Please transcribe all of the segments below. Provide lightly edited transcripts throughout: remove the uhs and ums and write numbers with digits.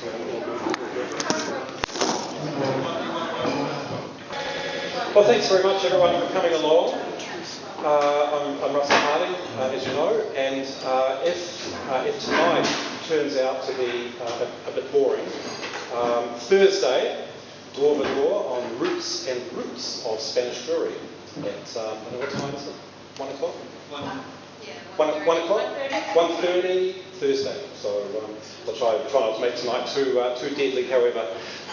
Well, thanks very much, everyone, for coming along. I'm Russell Harding, as you know, and if tonight turns out to be a bit boring, Thursday, door to door on roots and roots of Spanish jewelry at, what time is it? 1 o'clock? 1 o'clock? 1:30 Thursday. So I'll try not to make tonight too deadly, however.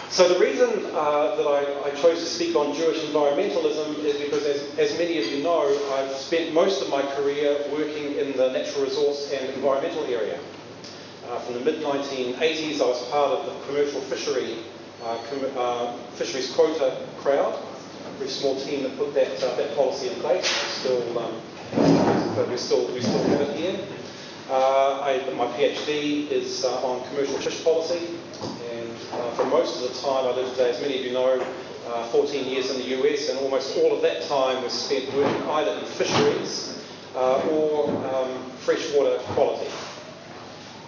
So the reason that I chose to speak on Jewish environmentalism is because, as many of you know, I've spent most of my career working in the natural resource and environmental area. From the mid-1980s, I was part of the commercial fisheries quota crowd, a very small team that put that policy in place. We still have it here. My PhD is on commercial fish policy, and for most of the time I lived, as many of you know, 14 years in the US, and almost all of that time was spent working either in fisheries or freshwater quality.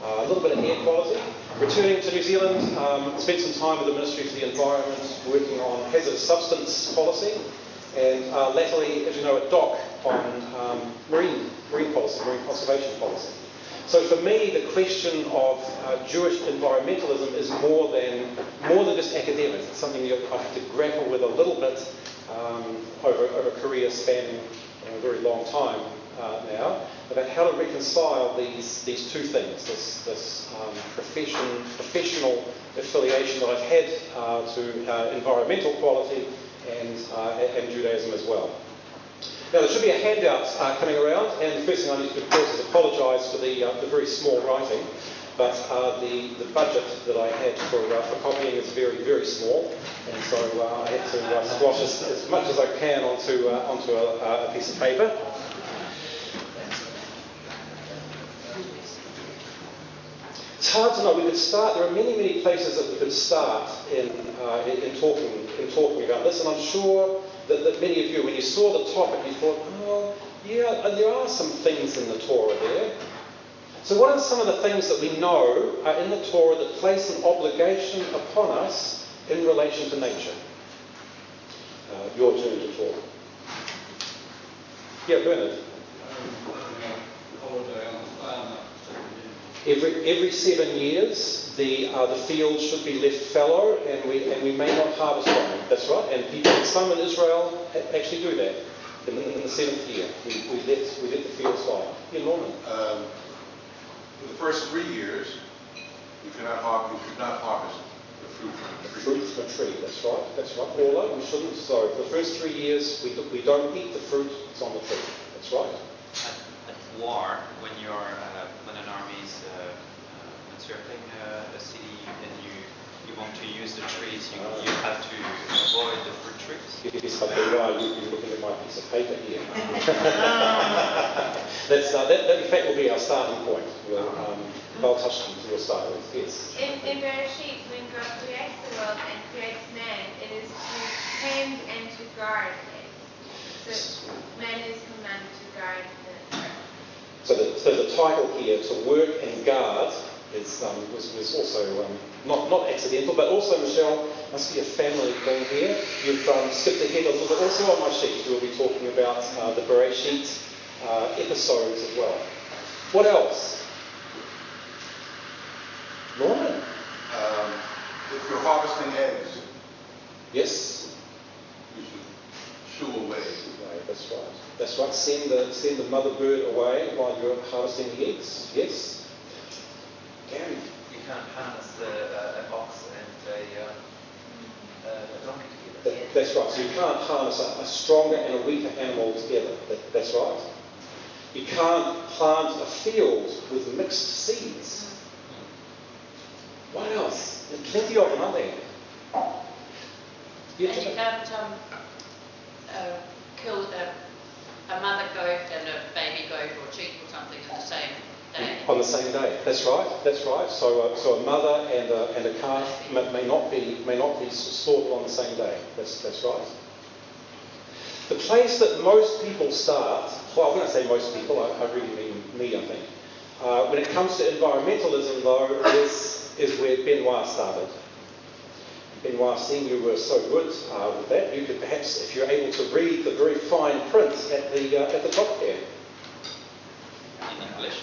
A little bit of air quality. Returning to New Zealand, spent some time with the Ministry for the Environment working on hazardous substance policy, and latterly, as you know, at DOC on marine policy, marine conservation policy. So for me, the question of Jewish environmentalism is more than just academic. It's something I have to grapple with a little bit over a career spanning a very long time now, about how to reconcile these two things, this professional affiliation that I've had to environmental quality and Judaism as well. Now, there should be a handout coming around, and the first thing I need to do, of course, is apologise for the very small writing, but the budget that I had for copying is very, very small, and so I had to squash as much as I can onto a piece of paper. It's hard to know. We could start. There are many places that we could start in talking about this, and I'm sure that many of you, when you saw the topic, you thought, oh, yeah, there are some things in the Torah there. So what are some of the things that we know are in the Torah that place an obligation upon us in relation to nature? Your turn to talk. Yeah, Bernard. Every 7 years, the fields should be left fallow, and we may not harvest on them. That's right. And people, some in Israel, actually do that. In the 7th year, we let the fields lie. Yeah, Norman. For the first 3 years, we could not harvest the fruit from the tree. Fruit from a tree. That's right. That's right. Paula, we shouldn't. So for the first 3 years, we don't eat the fruit that's on the tree. That's right. At war, when an army is encircling a city and you want to use the trees, you have to avoid the fruit trees. Yes, I think you're looking at my piece of paper here. That in fact will be our starting point. Val touched on to start with. Yes. In Bereshit, when God creates the world and creates man, it is to tend and to guard it. So man is commanded to guard the earth. So the title here, to work and guard, was also not accidental, but also, Michelle, must be a family thing here. You've skipped ahead a little bit. Also on my sheet, we'll be talking about the Bereshit episodes as well. What else? Norman? If you're harvesting eggs, Yes. you should shoo away. That's right. That's right. Send the mother bird away while you're harvesting the eggs. Yes. Gary. You can't harness an ox and a donkey together. That's right. So you can't harness a stronger and a weaker animal together. That's right. You can't plant a field with mixed seeds. What else? There's plenty of them, aren't there? And you can't kill a mother goat and a baby goat or sheep or something on the same day. On the same day. That's right. That's right. So a mother and a calf may not be slaughtered on the same day. That's right. The place that most people start, well, when I say most people, I really mean me, I think. When it comes to environmentalism, though, is where Benoit started. Benoit, seeing you were so good with that, you could perhaps, if you're able to read the very fine print at the top there. In English.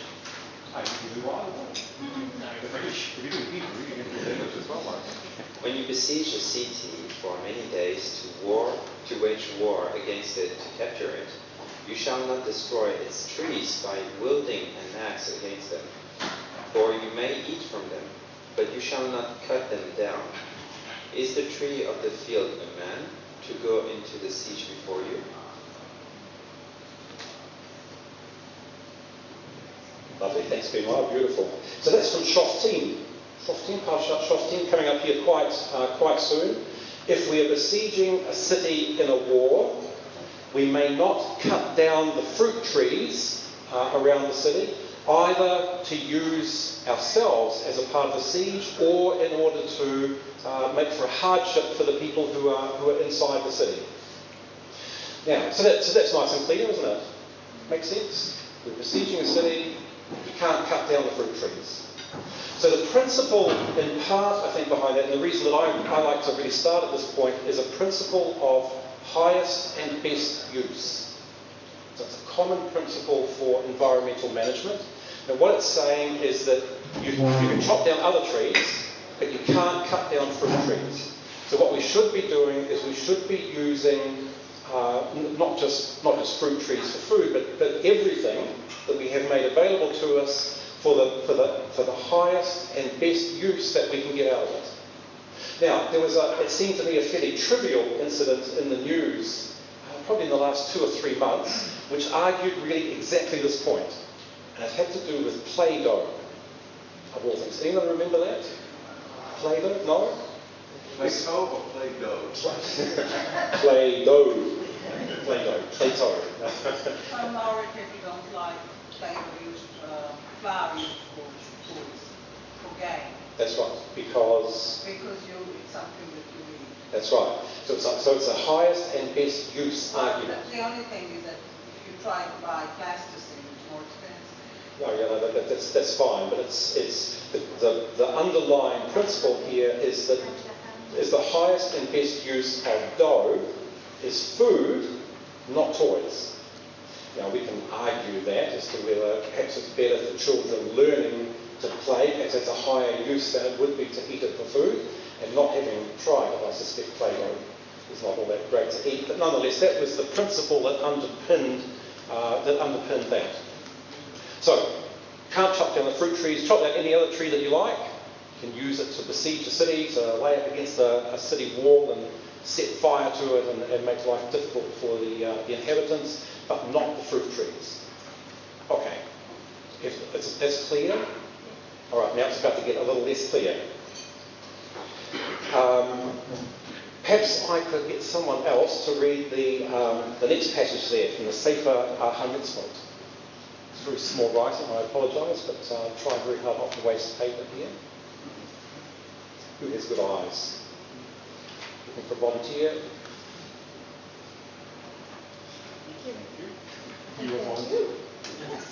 When you besiege a city for many days to wage war against it, to capture it, you shall not destroy its trees by wielding an axe against them. For you may eat from them, but you shall not cut them down. Is the tree of the field a man to go into the siege before you? Lovely, thanks Benoit, beautiful. So that's from Shoftim. Shoftim coming up here quite soon. If we are besieging a city in a war, we may not cut down the fruit trees around the city, either to use ourselves as a part of the siege or in order to make for a hardship for the people who are inside the city. Now, so that's nice and clear, isn't it? Makes sense? We're besieging a city, you can't cut down the fruit trees. So the principle, in part, I think, behind that, and the reason that I like to really start at this point, is a principle of highest and best use. So it's a common principle for environmental management. Now what it's saying is that you can chop down other trees, but you can't cut down fruit trees. So what we should be doing is we should be using not just fruit trees for food, but everything that we have made available to us for the highest and best use that we can get out of it. Now, it seemed to me a fairly trivial incident in the news, probably in the last 2 or 3 months, which argued really exactly this point. And it had to do with Play-Doh, of all things. Anyone remember that? Play-Doh? No? Play-Doh or Play-Doh? Play-Doh. Play-Doh. Play-Doh. I'm worried if you don't like Play-Doh used, flour used for toys, for game. That's right, because it's something that you need. That's right. So it's a highest and best use argument. The only thing is that if you try to buy plasticine, it's more expensive. No, that's fine, but it's the underlying principle here is that the highest and best use of dough is food, not toys. Now we can argue that as to whether perhaps it's better for children learning to play, perhaps that's a higher use than it would be to eat it for food, and not having tried it, I suspect Play-Doh is not all that great to eat. But nonetheless, that was the principle that underpinned that. So, can't chop down the fruit trees, chop down any other tree that you like. You can use it to besiege a city, to lay it against a city wall and set fire to it and make life difficult for the inhabitants, but not the fruit trees. Okay, if that's clear. All right, now it's about to get a little less clear. Perhaps I could get someone else to read the next passage there from the Sefer HaMitzvot. It's very small writing, I apologise, but try very hard not to waste paper here. Who has good eyes? Looking for a volunteer? Thank you. Yes.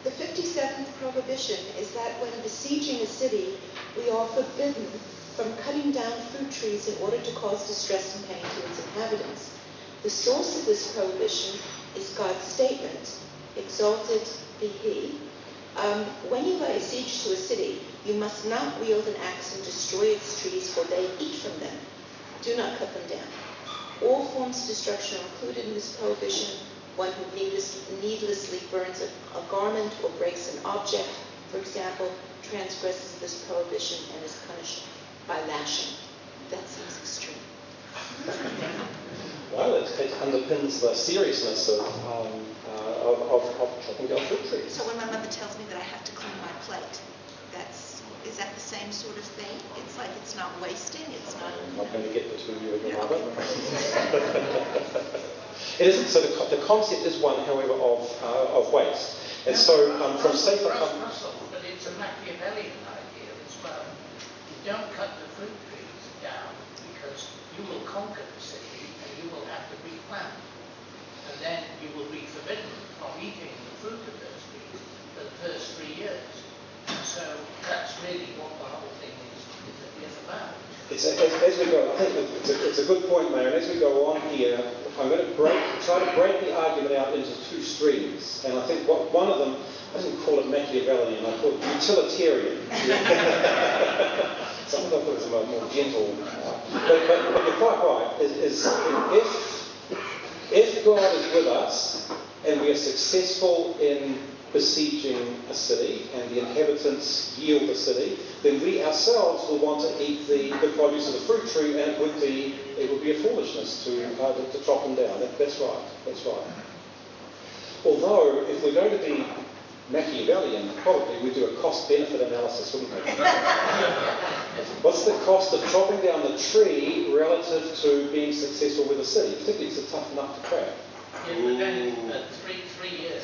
The 57th prohibition is that when besieging a city, we are forbidden from cutting down fruit trees in order to cause distress and pain to its inhabitants. The source of this prohibition is God's statement, exalted be He. When you lay siege to a city, you must not wield an axe and destroy its trees, for they eat from them. Do not cut them down. All forms of destruction are included in this prohibition. One who needlessly burns a garment or breaks an object, for example, transgresses this prohibition and is punished by lashing. That seems extreme. Well, it underpins the seriousness of chopping down fruit trees. So when my mother tells me that I have to clean my plate, is that the same sort of thing? It's like it's not wasting, it's not... I'm not going to get between you and your mother. It isn't. So the concept is one, however, of waste. And so from Sefer... Russell, but it's a Machiavellian idea as well. You don't cut the fruit trees down because you will conquer the city and you will have to replant. And then you will be forbidden from eating the fruit of those trees for the first 3 years. So that's really what the whole thing is about. As we go, I think it's a good point, Mayor, and as we go on here, I'm going to try to break the argument out into two streams, and I think one of them, I didn't call it Machiavellian, I call it utilitarian. Some of them thought it was a more gentle, but you're quite right, is if God is with us, and we are successful in besieging a city and the inhabitants yield the city, then we ourselves will want to eat the produce of the fruit tree, and it would be a foolishness to chop them down. That's right. Although, if we're going to be Machiavellian, probably we'd do a cost-benefit analysis, wouldn't we? What's the cost of chopping down the tree relative to being successful with a city? Particularly, it's a tough nut to crack. Yeah, but then 3 years.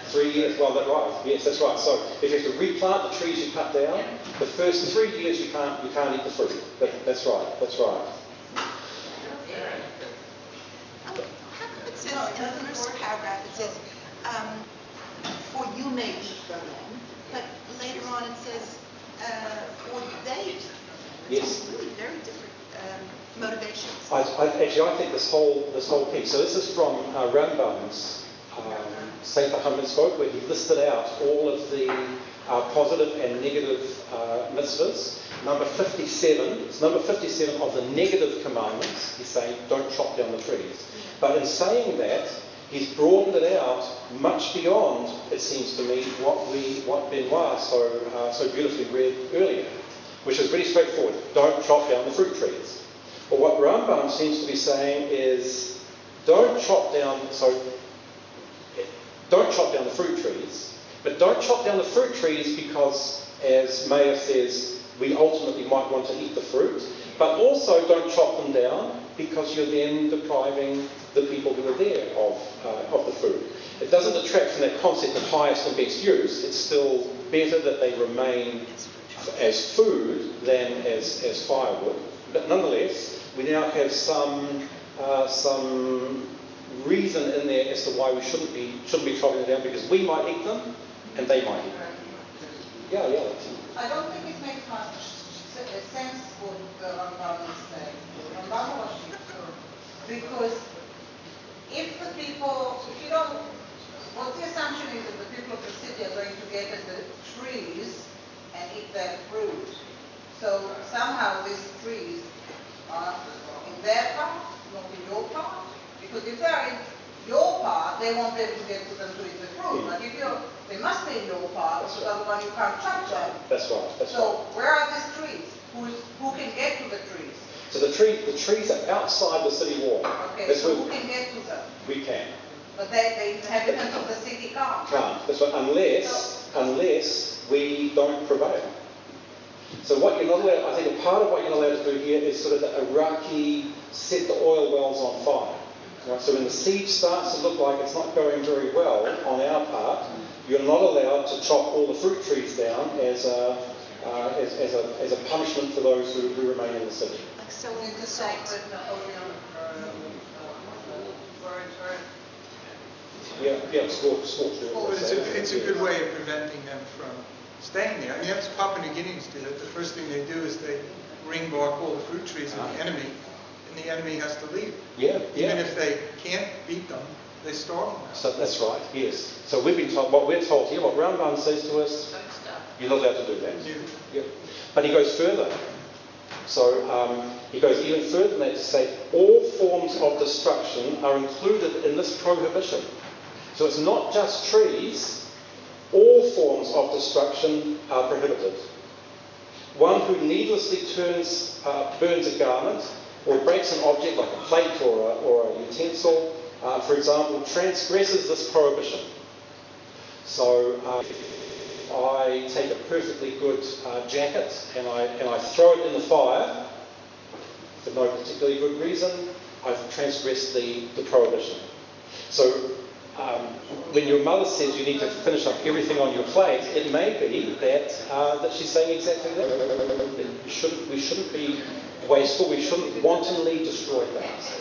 3 years, well, that's right. Yes, that's right. So if you have to replant the trees you cut down, the first 3 years you can't eat the fruit. That's right. How come it says in the first paragraph, it says, for you may eat from them, but later on it says, for they. Yes. Really very different motivations. I think this whole piece. So this is from Rambam's Sefer HaMitzvot, where he listed out all of the positive and negative mitzvahs. Number 57, it's number 57 of the negative commandments. He's saying, don't chop down the trees. But in saying that, he's broadened it out much beyond, it seems to me, what Benoit so beautifully read earlier, which is really straightforward. Don't chop down the fruit trees. But what Rambam seems to be saying is, don't chop down the fruit trees, but don't chop down the fruit trees because, as Meir says, we ultimately might want to eat the fruit, but also don't chop them down because you're then depriving the people who are there of the food. It doesn't detract from that concept of highest and best use. It's still better that they remain as food than as firewood. But nonetheless, we now have some reason in there as to why we shouldn't be chopping them down, because we might eat them and they might eat them. Yeah. I don't think it makes much sense what the Rambam is saying. Rambam was because if the people, what the assumption is that the people of the city are going to get at the trees and eat their fruit. So somehow these trees are in their part, not in your part. Because if they're in your part, they won't be able to get to them to eat the fruit. But if they must be in your part, because otherwise you can't chop them. That's right. So where are these trees? Who can get to the trees? So the trees are outside the city wall. Okay, so who can get to them? We can. But the inhabitants of the city can't. That's right, unless we don't prevail. So what you're not allowed, I think a part of what you're not allowed to do here is sort of the Iraqi set the oil wells on fire. Right? So when the siege starts to look like it's not going very well on our part, you're not allowed to chop all the fruit trees down as a punishment for those who remain in the city. Like sowing the salt. Yeah, scorched earth. Well, it's a good way of preventing them from staying there. I mean, that's Papua New Guineans do it. The first thing they do is they ring bark all the fruit trees of the enemy, and the enemy has to leave. Yeah. Even if they can't beat them, they starve them. So that's right, yes. So we've been told, what we're told here, what Rambam says to us, you're not allowed to do that. Yeah. But he goes further. So he goes even further than that to say all forms of destruction are included in this prohibition. So it's not just trees, all forms of destruction are prohibited. One who needlessly burns a garment or breaks an object like a plate or a utensil, for example, transgresses this prohibition. So if I take a perfectly good jacket and I throw it in the fire for no particularly good reason, I've transgressed the prohibition. So when your mother says you need to finish up everything on your plate, it may be that she's saying exactly that. We shouldn't be wasteful. We shouldn't wantonly destroy things.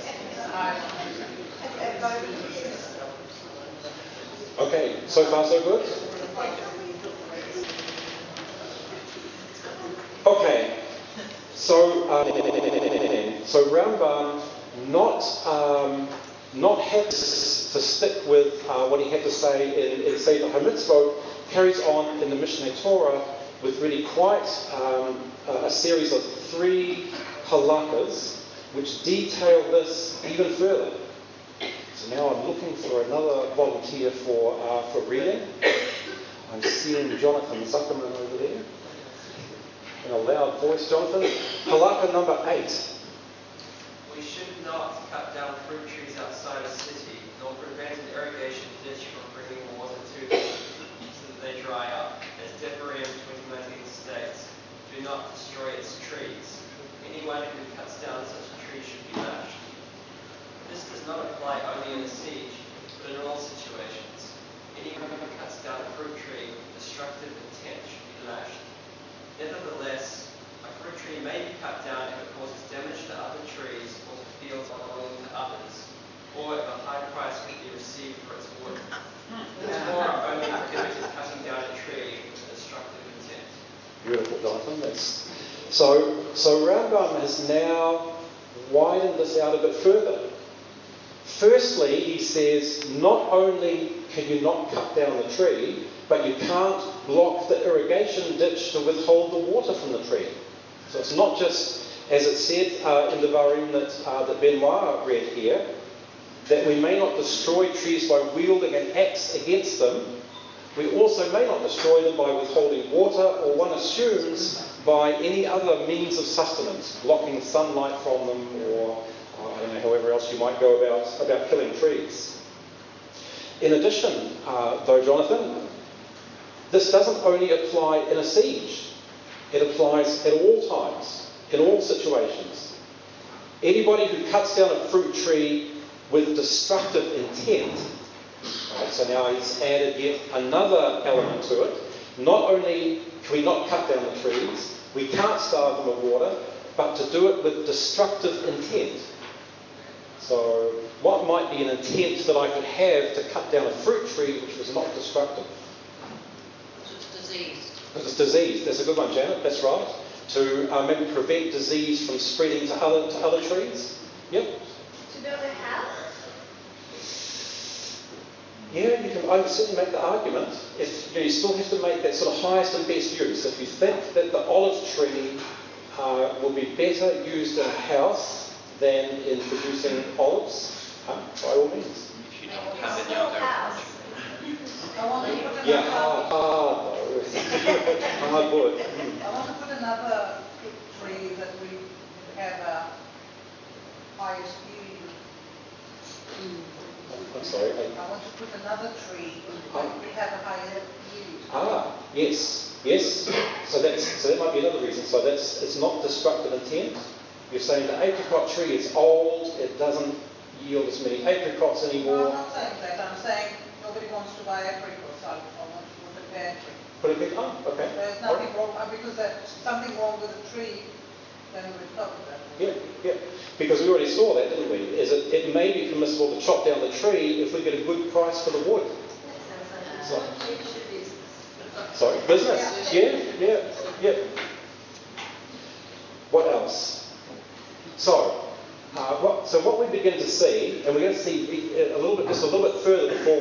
Okay, so far so good? So Rambam not happy to stick with what he had to say in Sefer HaMitzvot, carries on in the Mishneh Torah with really quite a series of 3 halakkas which detail this even further. So now I'm looking for another volunteer for reading. I'm seeing Jonathan Zuckerman over there. In a loud voice, Jonathan. Halakha number 8. We should not cut down fruit trees outside a city, nor prevent an irrigation ditch from bringing water to them, so that they dry up. As Devarim 2019 states, do not destroy its trees. Anyone who cuts down such a tree should be lashed. This does not apply only in a siege, but in all situations. Anyone who cuts down a fruit tree with destructive intent should be lashed. Nevertheless, a fruit tree may be cut down if it causes damage to other trees or to fields belonging to others, or if a high price can be received for its wood. The Torah only prohibited cutting down a tree with a destructive intent. Beautiful, Jonathan. So Rambam has now widened this out a bit further. Firstly, he says not only can you not cut down the tree, but you can't block the irrigation ditch to withhold the water from the tree. So it's not just, as it said in the Devarim that Benoit read here, that we may not destroy trees by wielding an axe against them. We also may not destroy them by withholding water, or one assumes by any other means of sustenance, blocking sunlight from them, or I don't know, however else you might go about killing trees. In addition, though, Jonathan, this doesn't only apply in a siege. It applies at all times, in all situations. Anybody who cuts down a fruit tree with destructive intent, right, so now he's added yet another element to it. Not only can we not cut down the trees, we can't starve them of water, but to do it with destructive intent. So what might be an intent that I could have to cut down a fruit tree which was not destructive? It's disease. Because it's disease. That's a good one, Janet. That's right. To maybe prevent disease from spreading to other trees. Yep. To build a house? Yeah, I would certainly make the argument. If you still have to make that sort of highest and best use. If you think that the olive tree will be better used in a house than in producing olives, by all means. If you don't have any other House. I want to put Yeah, another, hard wood. I want to put another tree that we have a highest yield. I'm sorry. I want to put another tree that we have a higher yield. Yes. So that might be another reason. So it's not destructive intent. You're saying the apricot tree is old, it doesn't yield as many apricots No, anymore. I'm not saying that. I'm saying nobody wants to buy apricots. I want to put a pear tree. Put a bit, okay. There's nothing wrong, because there's something wrong with the tree, then we would cover that. Yeah. Because we already saw that, didn't we? It may be permissible to chop down the tree if we get a good price for the wood. Sorry, business. Yeah. What else? So what we begin to see, and we're going to see just a little bit further before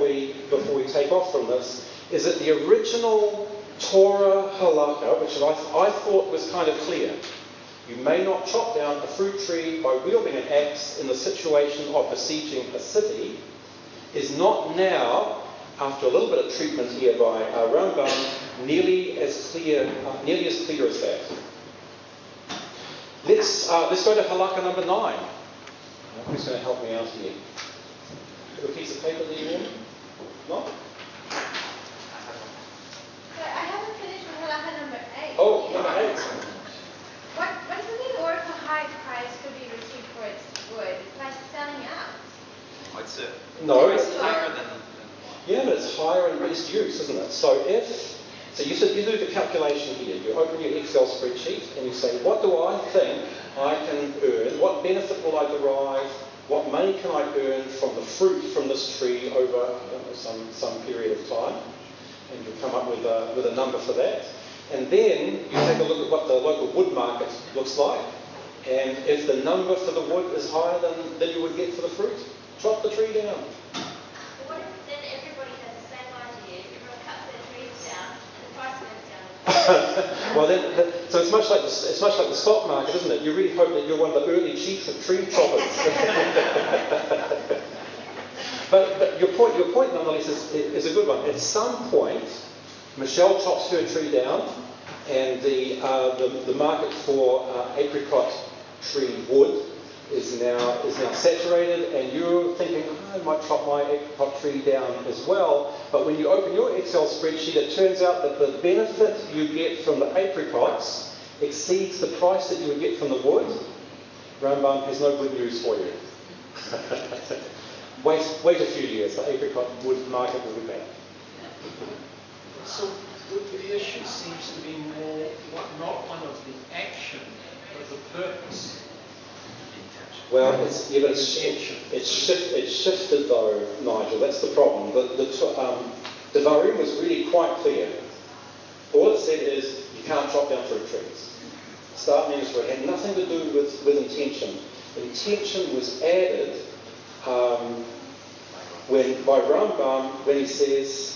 we take off from this, is that the original Torah halakha, which I thought was kind of clear. You may not chop down a fruit tree by wielding an axe in the situation of besieging a city, is not now, after a little bit of treatment here by Rambam, nearly as clear as that. Let's go to halakha number 9. Who's going to help me out here? Got a piece of paper that you want? No? So I haven't finished with halakha number 8. Oh, number 8. What does it mean, or if a high price could be received for its wood? It's like selling out. It's No. higher than Yeah, but it's higher and best use, isn't it? So you do the calculation here. You open your Excel spreadsheet and you say, what do I think I can earn? What benefit will I derive? What money can I earn from the fruit from this tree over some period of time? And you come up with a number for that. And then you take a look at what the local wood market looks like, and if the number for the wood is higher than you would get for the fruit, chop the tree down. But what if then everybody has the same idea, everyone cuts their trees down, and the price goes down? Well, so it's much like the stock market, isn't it? You really hope that you're one of the early chiefs of tree choppers. but your point nonetheless is a good one. At some point, Michelle chops her tree down, and the market for apricot tree wood is now saturated, and you're thinking, I might chop my apricot tree down as well. But when you open your Excel spreadsheet, it turns out that the benefit you get from the apricots exceeds the price that you would get from the wood. Rambam has no good news for you. Wait a few years, the apricot wood market will be back. So the issue seems to be more not one of the action, but the purpose. Well, it's shifted though, Nigel. That's the problem. The Devarim was really quite clear. All it said is you can't chop down fruit trees. Start means it had nothing to do with intention. Intention was added by Rambam when he says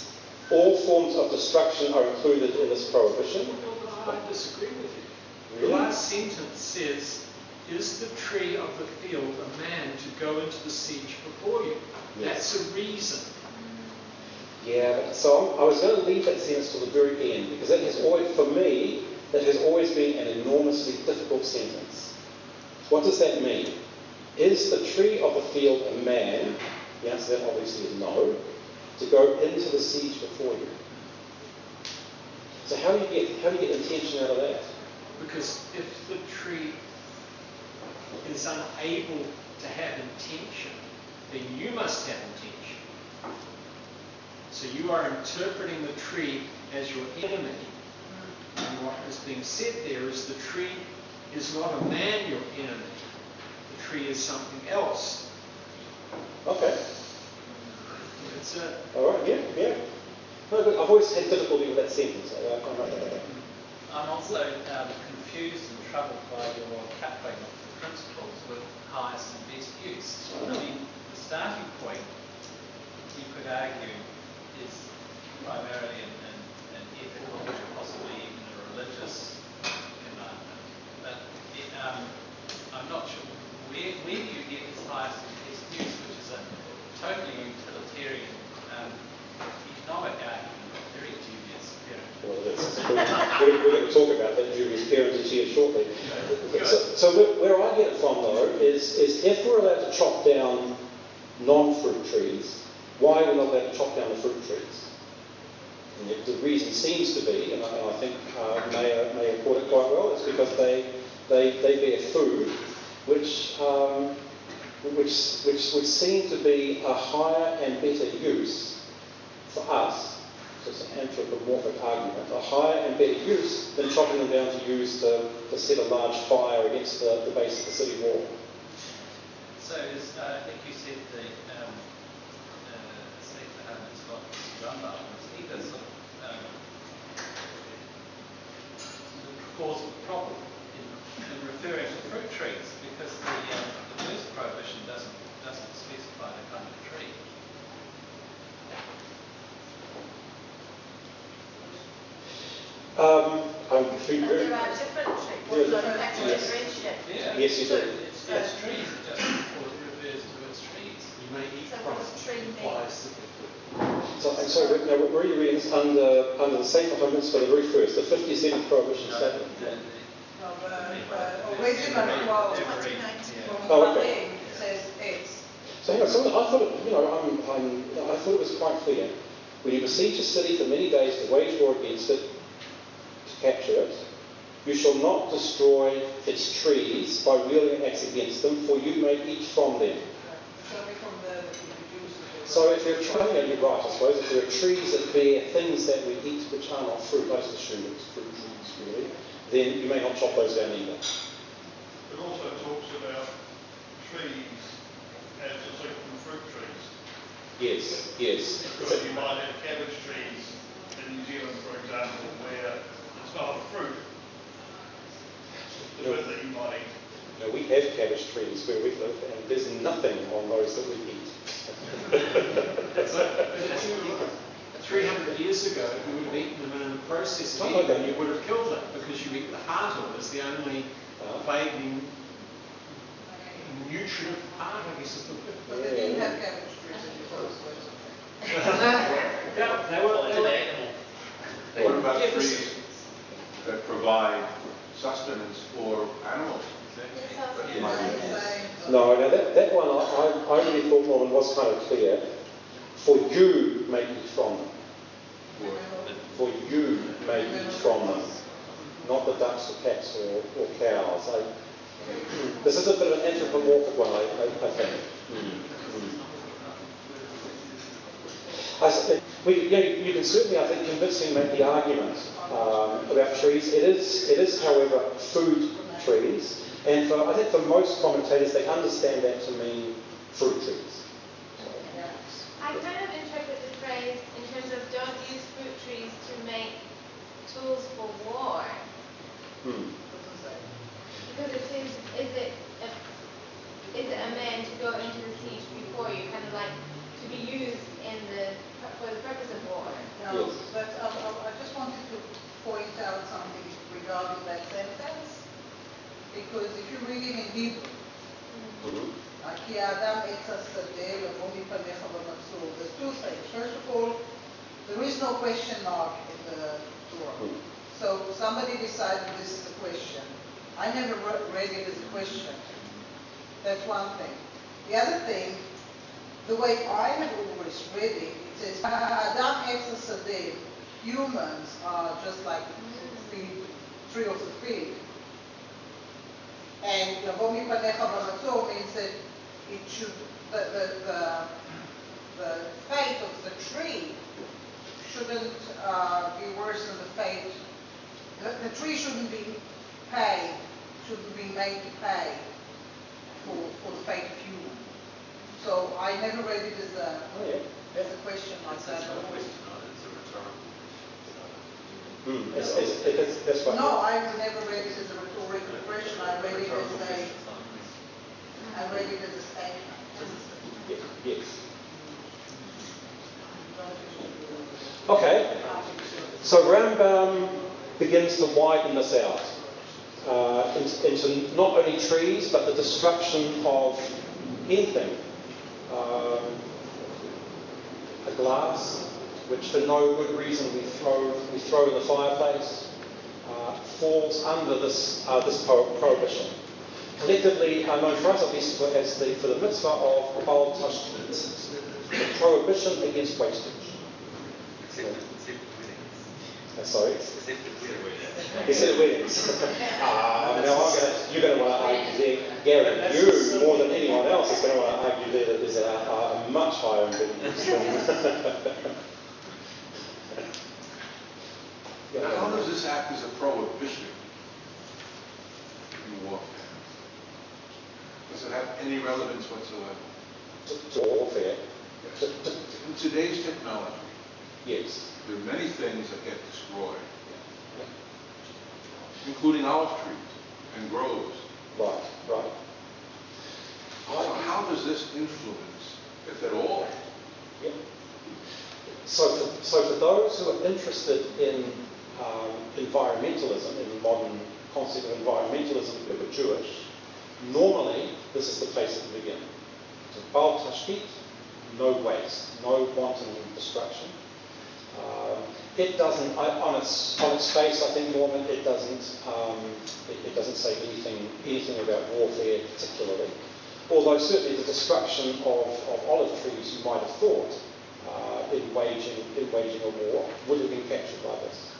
all forms of destruction are included in this prohibition. No, I disagree with you. Really? The last sentence says, is the tree of the field a man to go into the siege before you? Yes. That's a reason. Yeah, so I was going to leave that sentence to the very end, because that has always, for me, that has always been an enormously difficult sentence. What does that mean? Is the tree of the field a man? The answer to that obviously is no. To go into the siege before you. So how do you get intention out of that? Because if the tree is unable to have intention, then you must have intention. So you are interpreting the tree as your enemy. And what is being said there is the tree is not a man your enemy. The tree is something else. Okay. It's all right, yeah. No, but I've always had difficulty with that sentence. I'm also confused and troubled by your coupling of the principles with highest and best use. I mean, the starting point, you could argue, is primarily an ethical, possibly even a religious commandment. But I'm not sure where do you get this highest and best use, which is a totally utilitarian economic argument, very dubious appearance. Well, we're going to talk about that dubious parentage here shortly. So where I get it from, though, is if we're allowed to chop down non-fruit trees, why are we not allowed to chop down the fruit trees? And the reason seems to be, and I think may have put it quite well, it's because they bear food, which would seem to be a higher and better use for us. So it's an anthropomorphic argument. A higher and better use than chopping them down to use to set a large fire against the base of the city wall. So I think you said the it's not Rambam, it's either sort of the cause of the problem in referring to fruit trees, because the first prohibition doesn't specify the kind of tree. There are different trees. Yes, you do. It's trees, it just refers to its trees. you may eat So from what's tree it. mean? Implies that So, and sorry, now where are you reading this? Under the Sefer HaMitzvah, the very first, the 57th prohibition statement. Original quote, Oh, okay. it says it's. So hang on, I thought I thought it was quite clear. When you besiege a city for many days to wage war against it, to capture it, you shall not destroy its trees by wielding an axe against them, for you may eat from them. So if there are trees, you're right, I suppose, if there are trees that bear things that we eat which are not fruit, most of the fruit trees really, then you may not chop those down either. It also talks about trees as distinct from fruit trees. Yes. Because you might have cabbage trees in New Zealand, for example, where the It's not a fruit. The bit that you might eat. You know, we have cabbage trees where we live, and there's nothing on those that we eat. 300 years ago, you would have eaten them, and in the process of Oh, eating them, okay. you would have killed them because you eat the heart of it as the only vaguely nutritive part, I guess is the word. But they didn't have cabbage trees in the first place. They were What about trees that provide sustenance for animals? No, now that one I really thought Norman was kind of clear. For you may eat from them. For you may eat from them. Not the ducks or cats or cows. This is a bit of an anthropomorphic one, I think. You can certainly, I think, convincingly make the argument about trees. It is, however, food trees. And I think for most commentators, they understand that to mean fruit trees. I kind of interpret the phrase in terms of don't use fruit trees to make tools for war. Because it says, is it a man to go into the siege before you, kind of like to be used for the purpose of war? No, but I just wanted to point out something regarding that sentence. Because if you read it in Hebrew, כי האדם עץ השדה לבוא מפניך במצור. There's two things. First of all, there is no question mark in the Torah. So somebody decided this is a question. I never read it as a question. That's one thing. The other thing, the way I have always read it, it says, האדם עץ השדה, humans are just like the tree of the fig. And לבוא מפניך במצור means that it should, the fate of the tree shouldn't be worse than the fate, the tree shouldn't be paid, shouldn't be made to pay for the fate of humans. So I never read it as a question like that. That's right. No, I never read it as a rhetorical question. I read it as a statement. Yes. Okay. So Rambam begins to widen this out into not only trees, but the destruction of anything. A glass, which for no good reason we throw in the fireplace, falls under this prohibition. Collectively, known for us at least as for the mitzvah of Bal Tashkit, the prohibition against wastage. Sorry? Except weddings. Now you're going to want to argue there, Gary, you more than anyone else is going to want to argue there that there's a much higher ingredients than Now, how does this act as a prohibition in warfare? Does it have any relevance whatsoever? to warfare. Yes. In today's technology, Yes. there are many things that get destroyed, including olive trees and groves. Right. So how does this influence, if at all? Yeah. So for those who are interested in environmentalism, in the modern concept of environmentalism, who are Jewish, normally this is the place to begin. So Bal Tashkit, no waste, no wanton destruction. It doesn't, on its face, I think, Norman, it doesn't say anything about warfare particularly. Although certainly the destruction of olive trees, you might have thought, in waging a war, would have been captured by this.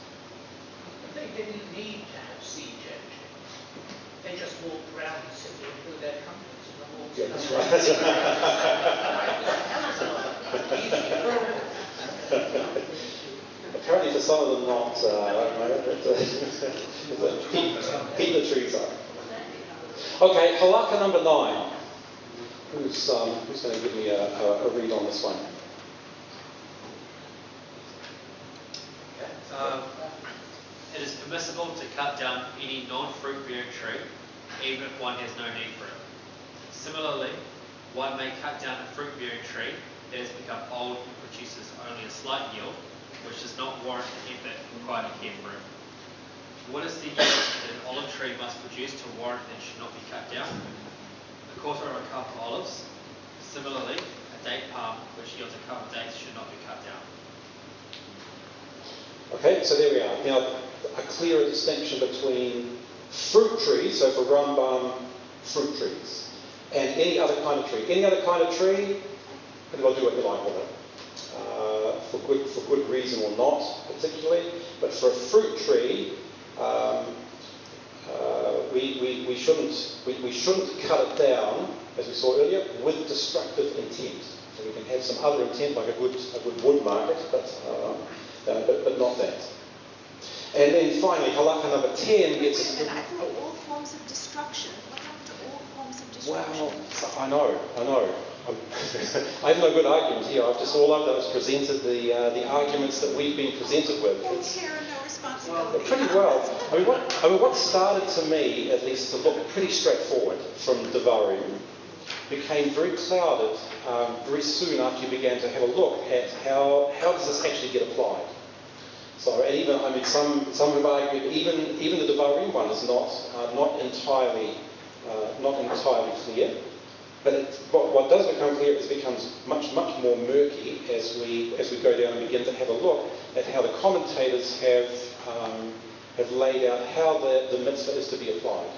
But they didn't need to have siege engines. They just walked around the city and blew their trumpets and the walls. Yeah, that's right. Apparently for some of them not, keep the trees up. Okay, halakha number 9. Who's going to give me a read on this one? It is permissible to cut down any non-fruit bearing tree, even if one has no need for it. Similarly, one may cut down a fruit bearing tree that has become old and produces only a slight yield, which does not warrant the effort required to care for it. What is the yield that an olive tree must produce to warrant that it should not be cut down? A quarter of a cup of olives. Similarly, a date palm which yields a cup of dates should not be cut down. Okay, so there we are. Now, a clearer distinction between fruit trees, so for Rambam, fruit trees, and any other kind of tree. Any other kind of tree, pretty well do what you like with it. For good reason or not, particularly. But for a fruit tree, we shouldn't cut it down, as we saw earlier, with destructive intent. So we can have some other intent, like a good wood market, but not that. And then finally, halakha number 10 gets us. I thought all forms of destruction. What happened to all forms of destruction? Well, I know. I have no good argument here. All I've done is presented the arguments that we've been presented with. No care and no responsibility. Pretty well. What started to me, at least, to look pretty straightforward from Devarim, became very clouded very soon after you began to have a look at how does this actually get applied. So, and even some have argued even the Devarim one is not entirely clear. But what does become clear is it becomes much more murky as we go down and begin to have a look at how the commentators have laid out how the mitzvah is to be applied.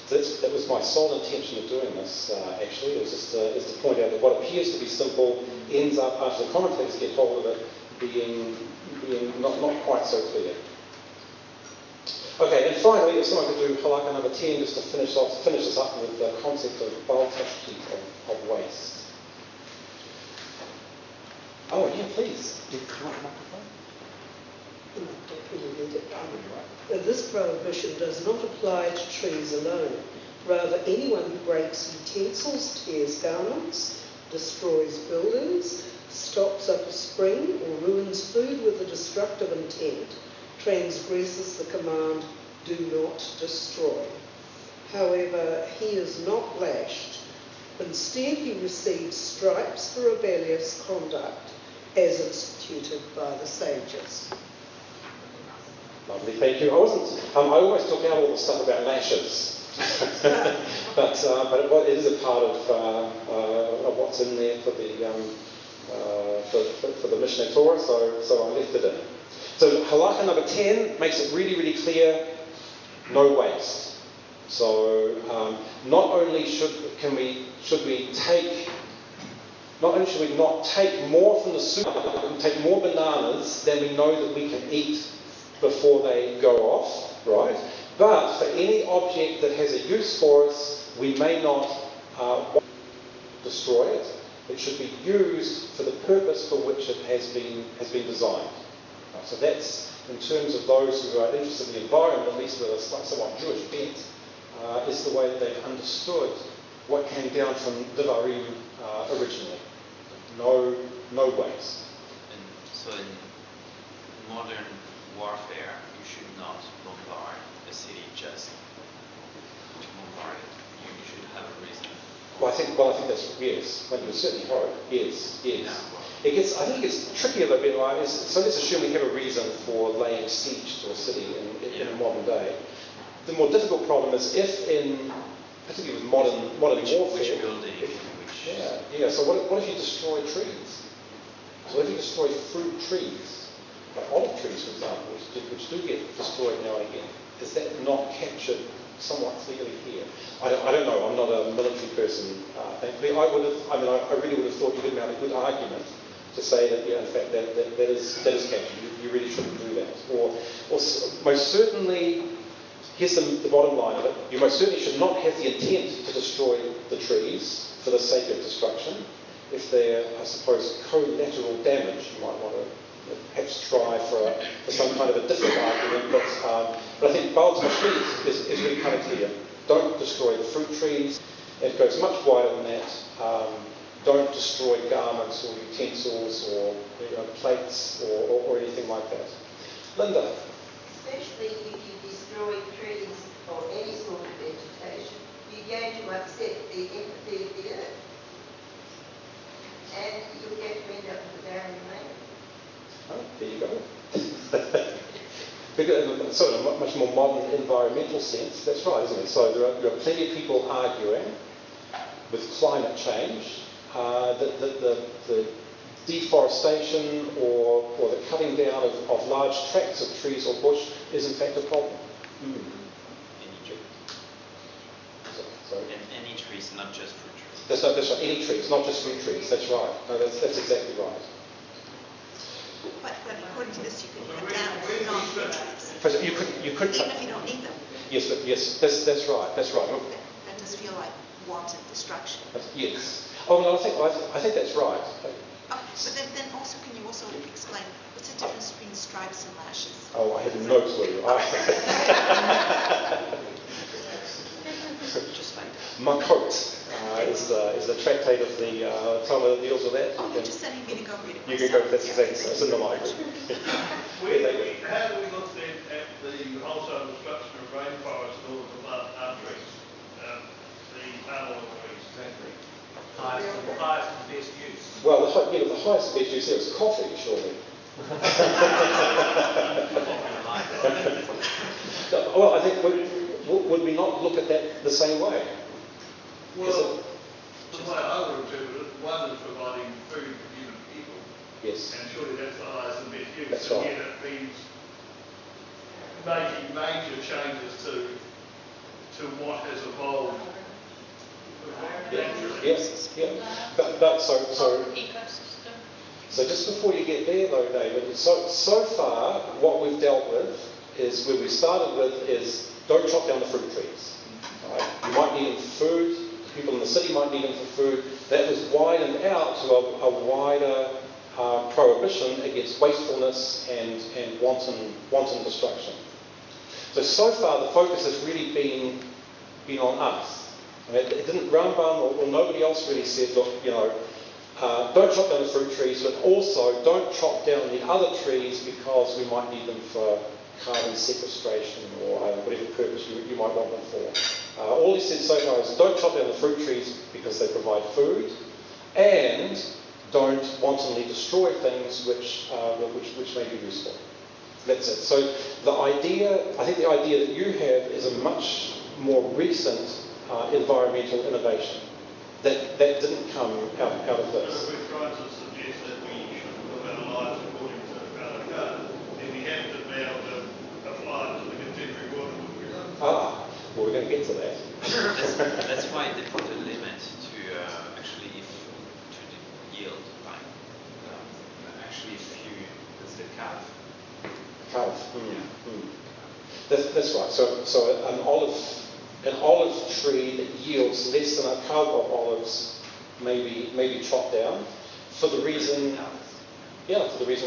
So that was my sole intention of doing this. Actually, it was just is to point out that what appears to be simple ends up, after the commentators get hold of it, being not quite so clear. Okay, and finally, if someone could do halakha number 10, just to finish this up with the concept of bal tashkit, of waste. Oh, yeah, please. This prohibition does not apply to trees alone. Rather, anyone who breaks utensils, tears garments, destroys buildings, stops up a spring, or ruins food with a destructive intent, transgresses the command, do not destroy. However, he is not lashed. Instead, he receives stripes for rebellious conduct, as instituted by the sages. Lovely, thank you. I always took out all the stuff about lashes, but it is a part of what's in there for the Mishneh Torah, so I left it in. So halakha number 10 makes it really, really clear: no waste. So not only should we not take more from the soup, take more bananas than we know that we can eat before they go off, right? But for any object that has a use for us, we may not destroy it. It should be used for the purpose for which it has been designed. Right? So that's, in terms of those who are interested in the environment, at least with a somewhat Jewish bent, is the way that they've understood what came down from Devarim originally. No waste. And so in modern warfare, you should not bombard a city just to bombard it. You should have a reason. Well, I think that's yes. Well, you would certainly hope. Yes. Yeah. I think it gets trickier a bit, right? So let's assume we have a reason for laying siege to a city in a modern day. The more difficult problem is particularly with modern warfare. Which building? Yeah. So what if you destroy trees? So if you destroy fruit trees, like olive trees, for example, which do get destroyed now and again, is that not captured somewhat clearly here? I don't know. I'm not a military person. Thankfully, I really would have thought you could mount a good argument to say that, in fact, that is captured. You really shouldn't do that. Or most certainly, here's the bottom line of it. You most certainly should not have the intent to destroy the trees for the sake of destruction. If they're, I suppose, collateral damage, you might want to perhaps try for some kind of a different argument. But I think Bal Tashkit is really kind of clear. Don't destroy the fruit trees. It goes much wider than that. Don't destroy garments or utensils or plates or anything like that. Linda? Especially if you destroy trees or any sort of vegetation, you're going to upset the empathy of the earth. And you'll get to end up with a barren land. Oh, there you go. Because sort of a much more modern environmental sense, that's right, isn't it? So there are plenty of people arguing with climate change that the deforestation or the cutting down of large tracts of trees or bush is in fact a problem. Any tree. Sorry? And any trees, not just fruit trees. That's right, any trees, not just fruit trees, that's right. No, that's exactly right. But according to this, you could cut down non-fruit trees. You could Even if you don't need them. Yes, that's right. That does feel like wanton destruction. Yes. Oh no, I think that's right. Oh, but then also, can you also explain what's the difference between stripes and lashes? Oh, I have no clue. Just find out. Makot is the tractate of the Talmud that deals with that. Oh, you're just sending me to go read it You myself. can go, that's exactly so. It's in the library. How do we look then at the wholesale destruction of rainforests in order to plant trees, the palm trees? Exactly. Highest and best use. Well, the highest best use there is coffee, surely. Well, I think would we not look at that the same way? Well, the way I would interpret it, one is providing food for human people. Yes. And surely that's the highest and best use. That's and right. yet it means making major changes to what has evolved naturally. Yes. Yeah. But so Ecosystem. So just before you get there though, David, so far what we've dealt with is, where we started with is don't chop down the fruit trees. Right? You might need them for food, people in the city might need them for food. That was widened out to a wider prohibition against wastefulness and wanton destruction. So far the focus has really been on us. It didn't, Rambam or nobody else really said, look, don't chop down the fruit trees, but also don't chop down the other trees because we might need them for carbon sequestration or whatever purpose you might want them for. All he said so far is don't chop down the fruit trees because they provide food, and don't wantonly destroy things which may be useful. That's it. So I think the idea that you have is a much more recent environmental innovation. That didn't come out of this. So we're trying to suggest that we should live our lives according to our code, then we have to be able to apply it to the contemporary world. Well, we're going to get to that. That's why they put a limit to actually to the yield, right? Actually, if you that's the calf. Calf. That's right. So an olive tree that yields less than a carb of olives may be chopped down for the reason I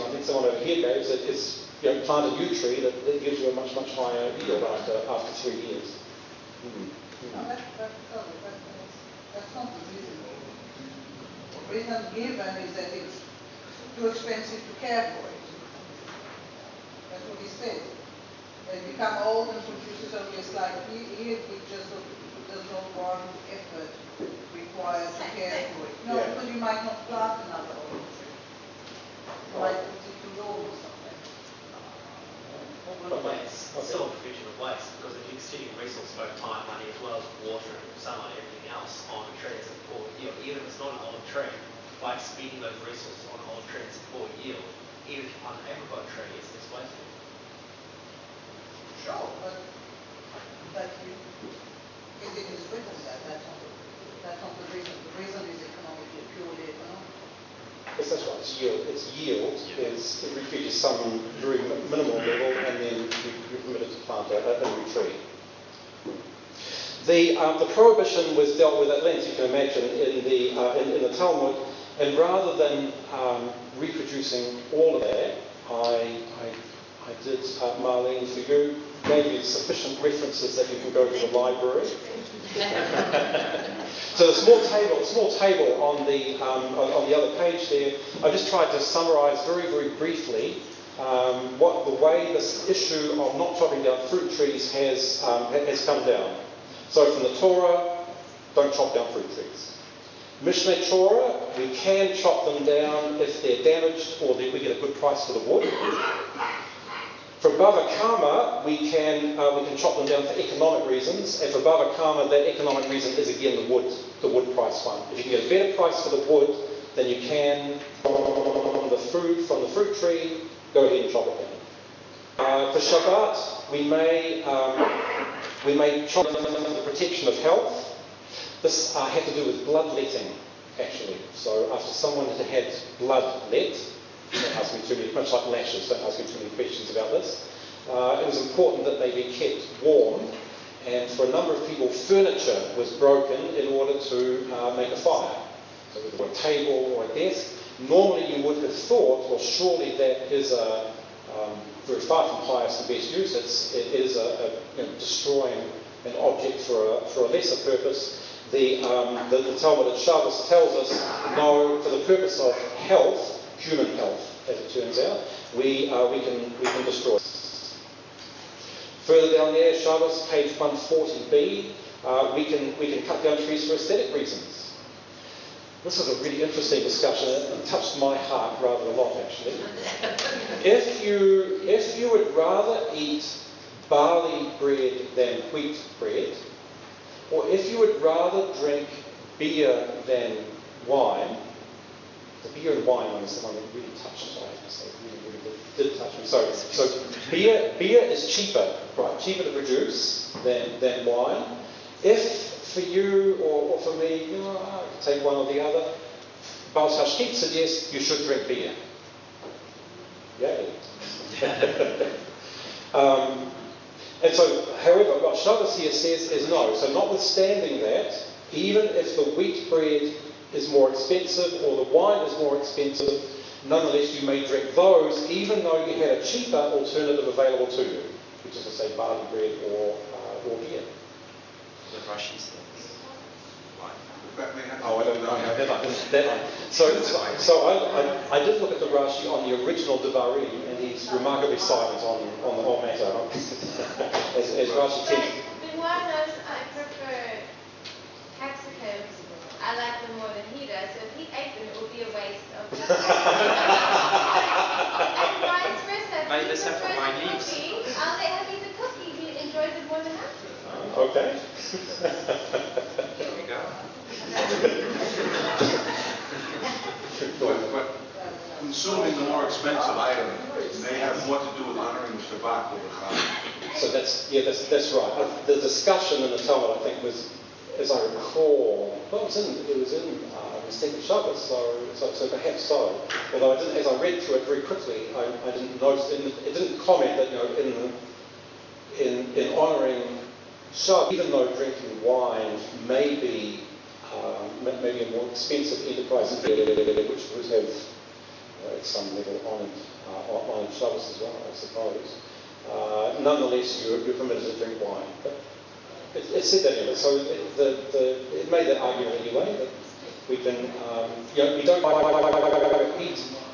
think someone over here gave, that is, plant a new tree that gives you a much higher yield after 3 years. No, that's not the reason. The reason given is that it's too expensive to care for it. That's what he says. They become old and produces only a slight yield, which just does not warrant the effort required to care for it. No, because you might not plant another olive tree. You might put it to lawn or something. Well, waste, still a provision of waste, because if you're exceeding resource, both time, money, as well as water and sunlight, everything else on a tree that's a poor yield, even if it's not an olive tree, by expending those resources on an olive tree that's a poor yield, even if you plant an apricot tree, it's less wasteful. Sure, but is it is written that that's not the reason. The reason is economically, purely economic. Yes, that's right. It's yield. It reaches some very minimal level, and then you're permitted to plant a new tree. The prohibition was dealt with at length, you can imagine, in the Talmud, and rather than reproducing all of that, I did, Marlene, for you, gave you sufficient references that you can go to the library. So the small table on the other page there, I just tried to summarise very briefly the way this issue of not chopping down fruit trees has come down. So from the Torah, don't chop down fruit trees. Mishneh Torah, we can chop them down if they're damaged or we get a good price for the wood. For Bava Kama, we can chop them down for economic reasons, and for Bava Kama, that economic reason is again the wood price one. If you can get a better price for the wood than you can from the fruit tree, go ahead and chop it down. For Shabbat, we may chop down for the protection of health. This had to do with bloodletting, actually. So after someone had bloodlet, don't ask me too many, much like lashes, don't ask me too many questions about this. It was important that they be kept warm, and for a number of people, furniture was broken in order to make a fire. So whether a table or a desk, normally you would have thought, well, surely that is very far from highest and best use. It is destroying an object for a lesser purpose. The Talmud at Shabbos tells us, no, for the purpose of health, human health, as it turns out, we can destroy it. Further down there, Shabbos, page 140b, we can cut down trees for aesthetic reasons. This is a really interesting discussion. It touched my heart rather a lot, actually. If you would rather eat barley bread than wheat bread, or if you would rather drink beer than wine, the beer and wine one is the one that really touched me. I have to say, really did touch me. So beer is cheaper, right? Cheaper to produce than wine. If for you or for me, I could take one or the other. Baal Tashkit suggests you should drink beer. Yay. And so, however, what Shabbos here says is no. So notwithstanding that, even if the wheat bread is more expensive or the wine is more expensive, nonetheless you may drink those even though you had a cheaper alternative available to you, which is to say barley bread or beer. The Russians things. Oh, I don't know. So I did look at the Rashi on the original Devarim, and he's remarkably silent on the whole matter. as Rashi tends. Benoit knows I prefer capsicums. I like them more than he does. So if he ate them, it would be a waste of them. And vice versa. Maybe this for my niece. I'll let him eat the cookie. He enjoys it more than I do. Okay. Here we go. But consuming the more expensive item may have more to do with honoring Shabbat over Chag. So that's right. The discussion in the Talmud, I think, was, as I recall, well, it was in the second Shabbos, so perhaps so. Although as I read through it very quickly, I didn't notice. It didn't comment that in honouring Shabbos, even though drinking wine may be maybe a more expensive enterprise, which would have at some level honoured Shabbos as well, I suppose. Nonetheless, you're permitted to drink wine. But it said that anyway. So it made that argument anyway that we can, we don't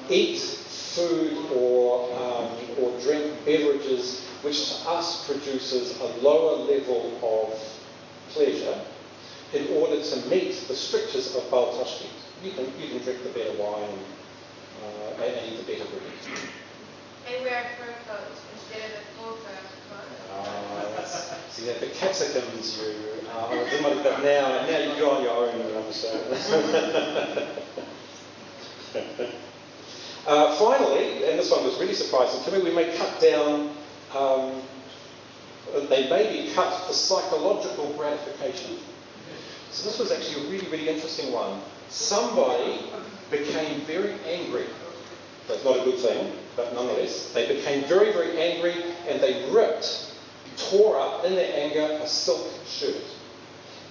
eat food or drink beverages which to us produces a lower level of pleasure, in order to meet the strictures of Baal Tashkit. You can drink the better wine and eat the better bread. And wear fur coats instead of the full fur coat. See, the capsicums but now you're on your own, I understand. Finally, and this one was really surprising to me, we may cut down, they may be cut for psychological gratification. So this was actually a really, really interesting one. Somebody became very angry. That's not a good thing, but nonetheless, they became very, very angry, and they tore up in their anger a silk shirt.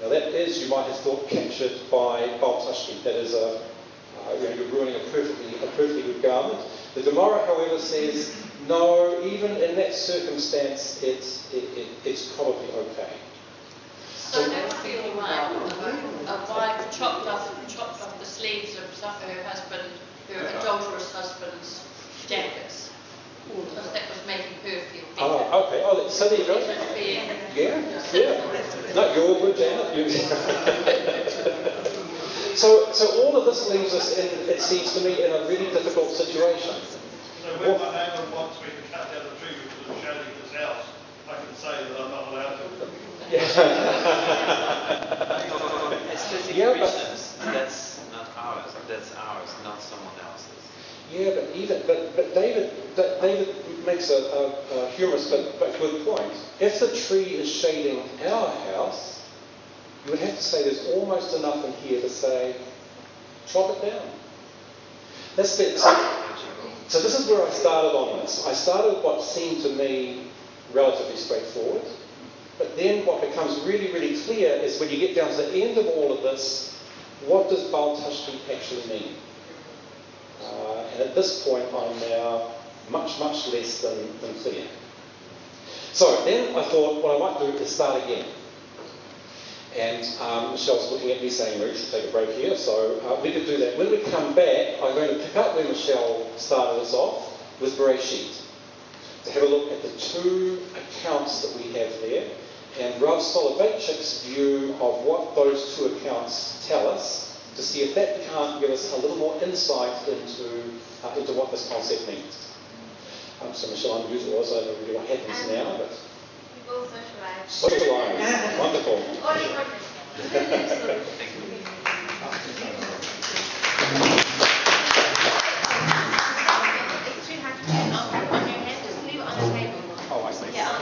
Now that is, you might have thought, captured by Baal Tashkit. That is you're ruining a perfectly good garment. The Gemara, however, says no. Even in that circumstance, it's probably okay. So that would be all right. A wife chopped off the sleeves of her husband, her adulterous husband's jackets. well, so there you go. Yeah. No, you're all good, Janet. So all of this leaves us in, it seems to me, in a really difficult situation. So when my neighbour wants me to cut down the tree because it's shading his house, I can say that I'm not allowed to. Aesthetic Yeah, reasons, that's not ours. That's ours, not someone else's. Yeah, but David makes a humorous but good point. If the tree is shading our house, you would have to say there's almost enough in here to say, chop it down. That's it. So this is where I started on this. I started with what seemed to me relatively straightforward, but then what becomes really, really clear is when you get down to the end of all of this, what does Baal Tashbih actually mean? And at this point, I'm now much less than clear. So then I thought what I might do is start again. And Michelle's looking at me saying, we should take a break here, so we could do that. When we come back, I'm going to pick up where Michelle started us off with Bereshit, to have a look at the two accounts that we have there, and Rav Soloveitchik's view of what those two accounts tell us, to see if that can't give us a little more insight into what this concept means. So Michelle, I'm usually also, I don't know really what happens now, but... We've all socialised. Socialised. Wonderful. It's too hard to put it on your hand, just leave it on the table. Oh, I see. Yeah.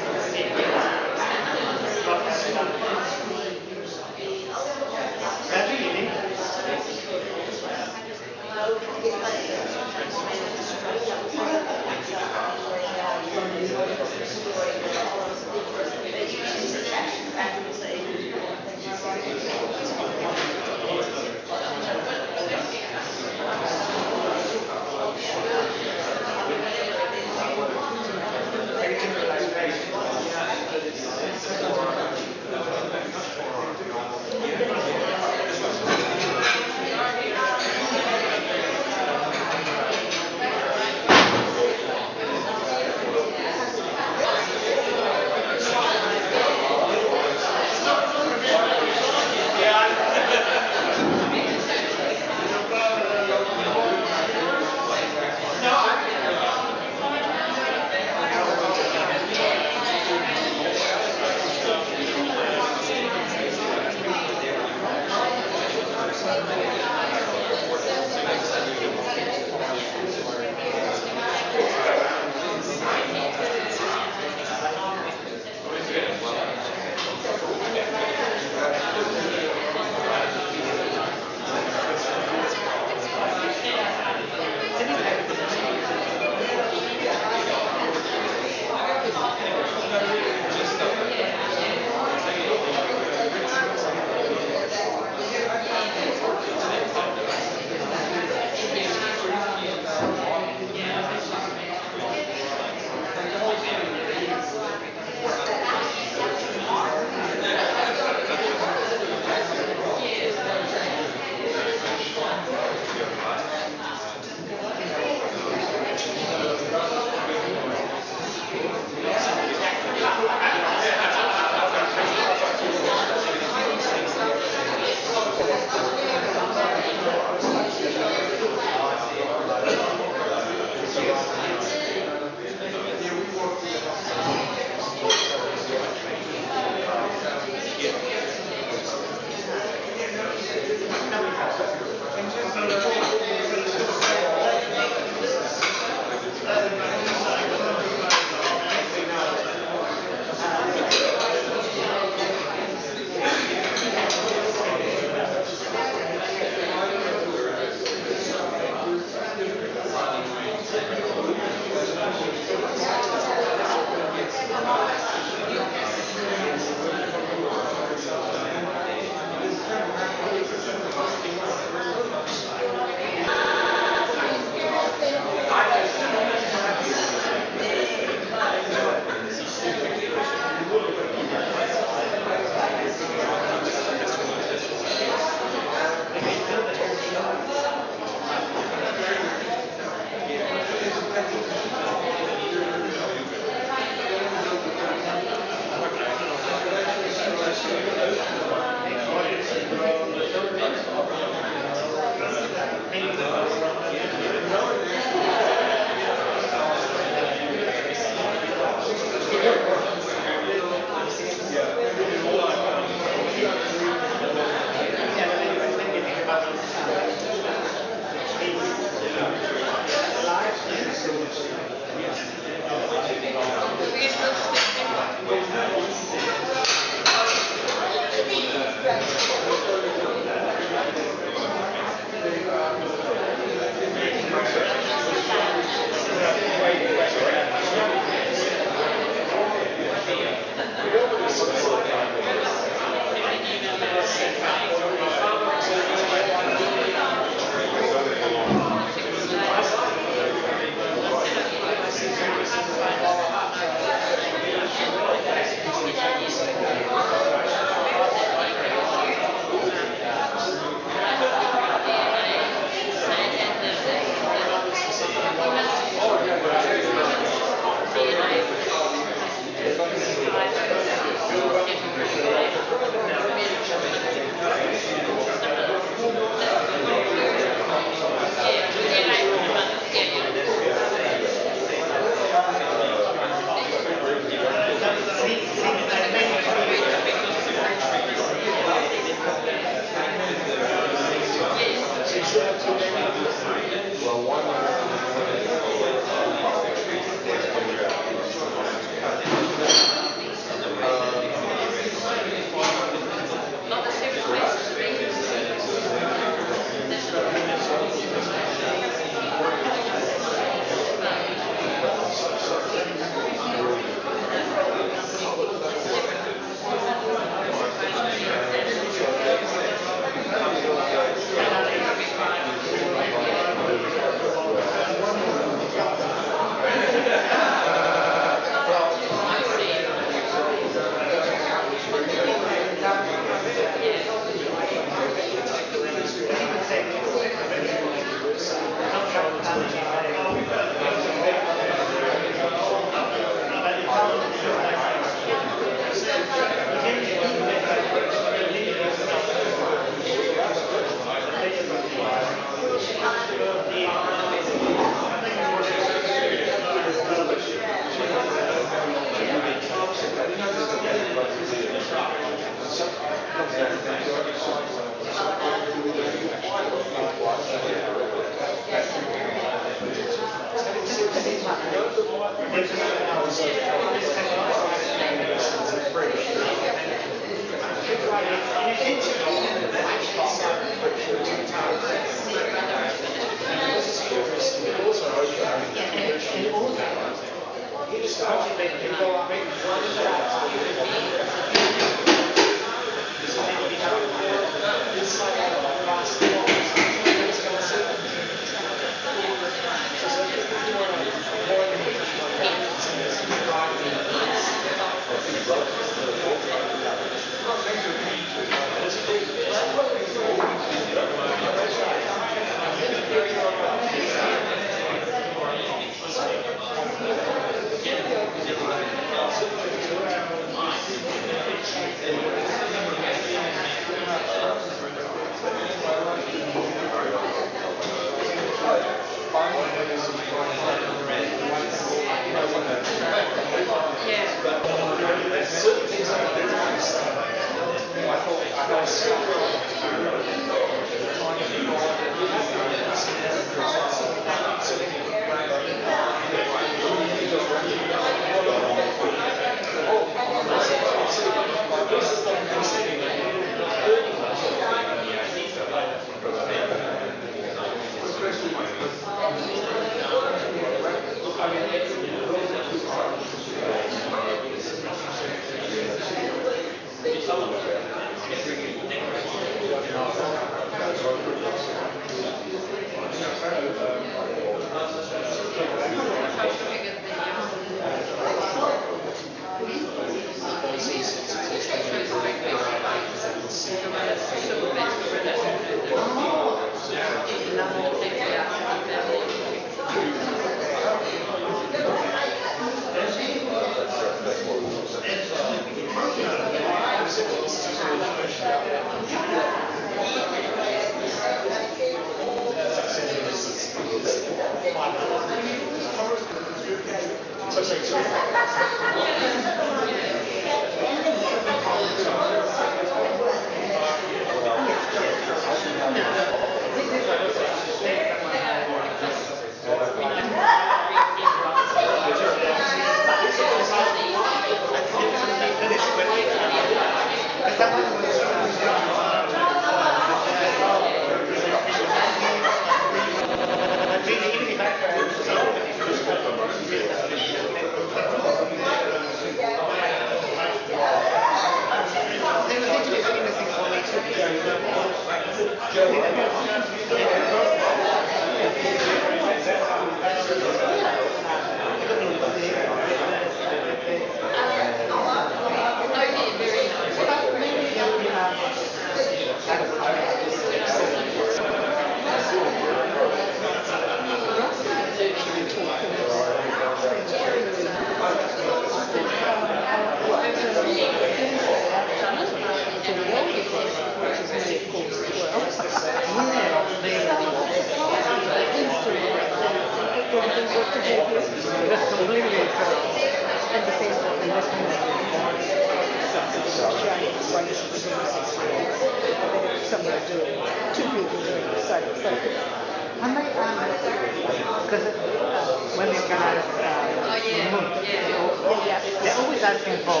They're always asking for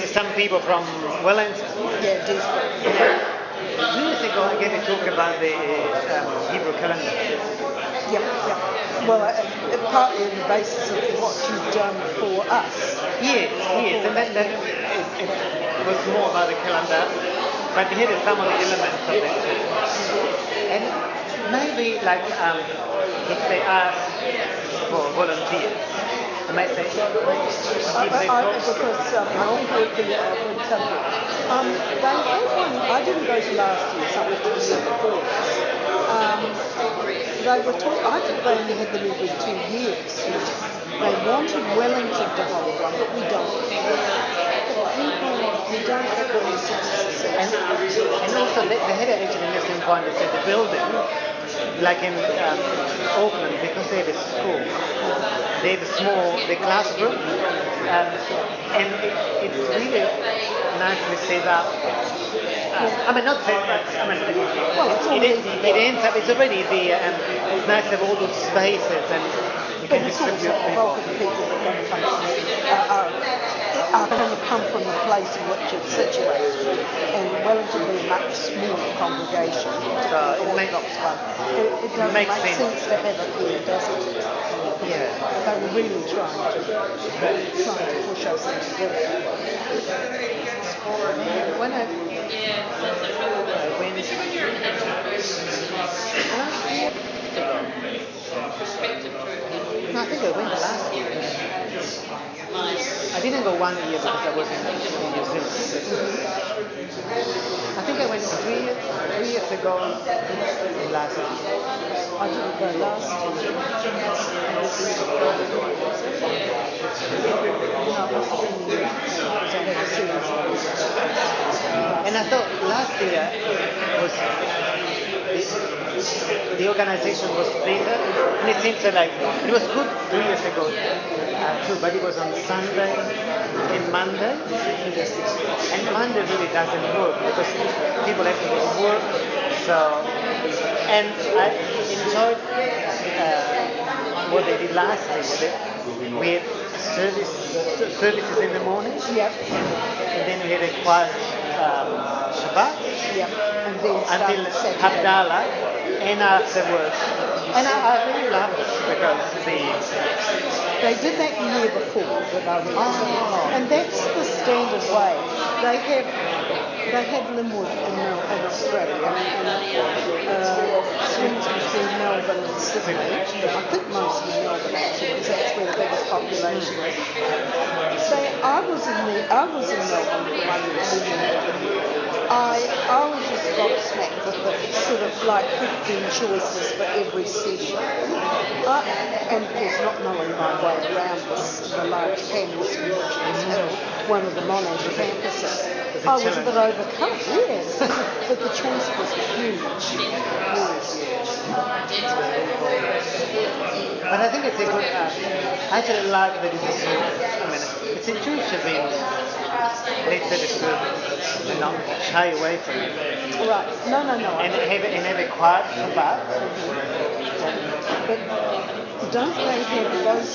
some people from Wellington. Yeah, desperate. Years ago, I gave a talk about the Hebrew calendar. Yeah. Well, partly on the basis of what you've done for us. Yes, and then it was more about the calendar, but here are some of the elements of it too. And maybe like if they ask for volunteers, I might say, because I'll put the subject. They had one, I didn't go to last year, so it was the year before. They were I think they only had them every 2 years. They wanted Wellington to hold one, but we don't. We don't have the resources. And also they had an interesting point. They said the building like in Auckland, because they have a school, they have a small classroom, and it's really nicely set up. I mean, not set up. I mean, it ends up. It's already the. It's nice to have all those spaces, and you can distribute people. People that want to come are going to come from the place in which it's situated, and relatively much smaller congregation. So it makes it doesn't make sense to have it here, does it? Yeah. They were really trying to push us into doing it. When I went no, I think I went last year. I didn't go 1 year because I was in New Zealand. I think I went 3 years ago last year. I didn't go last year. And I thought last year was the organization was better, and it seems like it was good 2 years ago too, but it was on Sunday and Monday, and Monday really doesn't work because people have to go to work. So, and I enjoyed what they did last year. We had services in the morning, and then we had a quiet Shabbat, and then until Havdalah, and afterwards. And I really loved it because they did that the year before that I went to, and that's the standard way. They have Linwood in Australia, and swings between Melbourne and Sydney. I think mostly Melbourne actually, because that's where the biggest population is. So I was in Melbourne for 1 year. I was just gobsmacked with the sort of like 15 choices for every session. And of course not knowing my way around the large campus in which it was held, one of the Monash campuses. I was a bit overcome, yes. But the choice was huge. But I think it's a good, I actually like that it's, I mean, it's a Jewish event. Let's say it's good and not shy away from it. Right, no. And have a quiet Shabbat. But don't they have those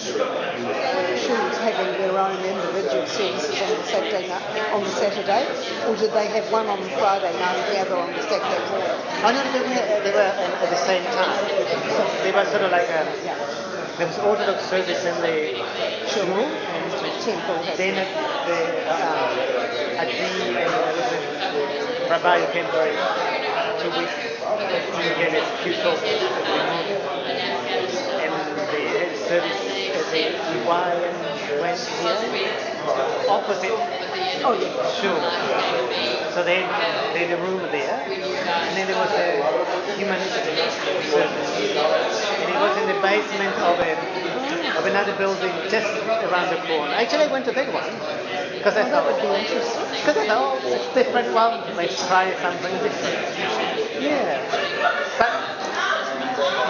shuls having their own individual services on the Saturday, or did they have one on the Friday night and the other on the Saturday morning? Oh no, they were at the same time. They were sort of like there was Orthodox service in the shul, and temple. Then at the rabbi who came for 2 weeks to get his few talks, and they had service at the went here, opposite. Oh yeah. Sure. So they had a room there, and then there was a humanistic service, and it was in the basement of another building just around the corner. Actually, I went to that one because I thought it would be interesting. Because I thought, it's different. Well, let's try something different. Yeah, but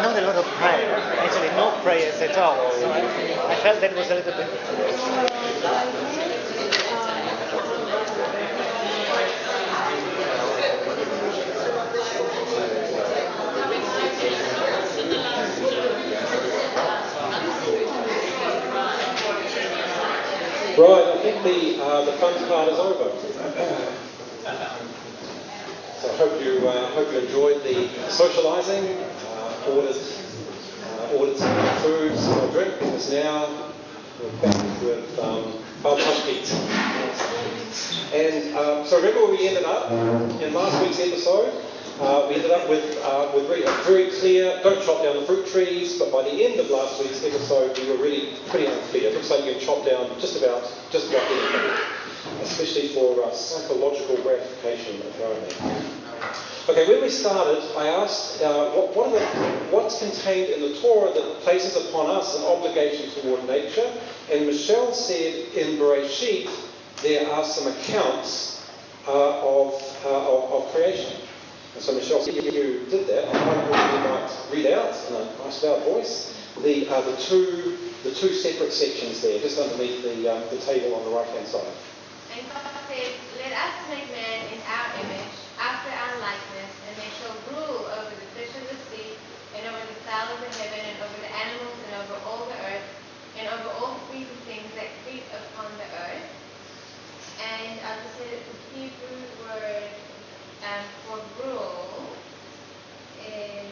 not a lot of prayer. Actually, no prayers at all. So I felt that was a little bit. Right, I think the fun part is over. So I hope you enjoyed the socialising, ordered some food, some drink, because now we're back with Heat. And so remember where we ended up in last week's episode? We ended up with a very clear, don't chop down the fruit trees, but by the end of last week's episode we were really pretty unclear. It looks like you can chop down just about anything, especially for psychological gratification apparently. Okay, when we started, I asked what's contained in the Torah that places upon us an obligation toward nature, and Michelle said in Bereshit there are some accounts of creation. And so Michelle, you did that. I wonder if you might read out in a nice loud voice the two separate sections there, just underneath the table on the right-hand side. And God said, "Let us make man in our image, after our likeness, and they shall rule over the fish of the sea, and over the fowl of the heaven, and over the animals, and over all the earth, and over all the creeping things that creep upon the earth." And as I said, the Hebrew word for rule is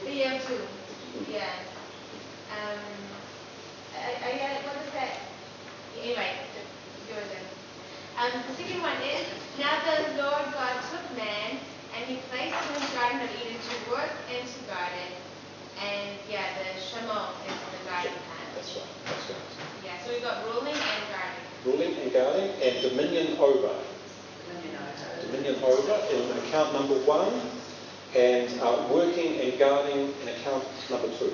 Biyavu. Yeah. What is that? Anyway, go with them. The second one is, now the Lord God took man and he placed him in the Garden of Eden to work and to guard it. And yeah, the Shamo is the garden plan. That's right, that's right. Yeah, so we've got ruling and guarding. Ruling and guarding, and dominion over. Dominion over in account number 1, and working and guarding in account number 2.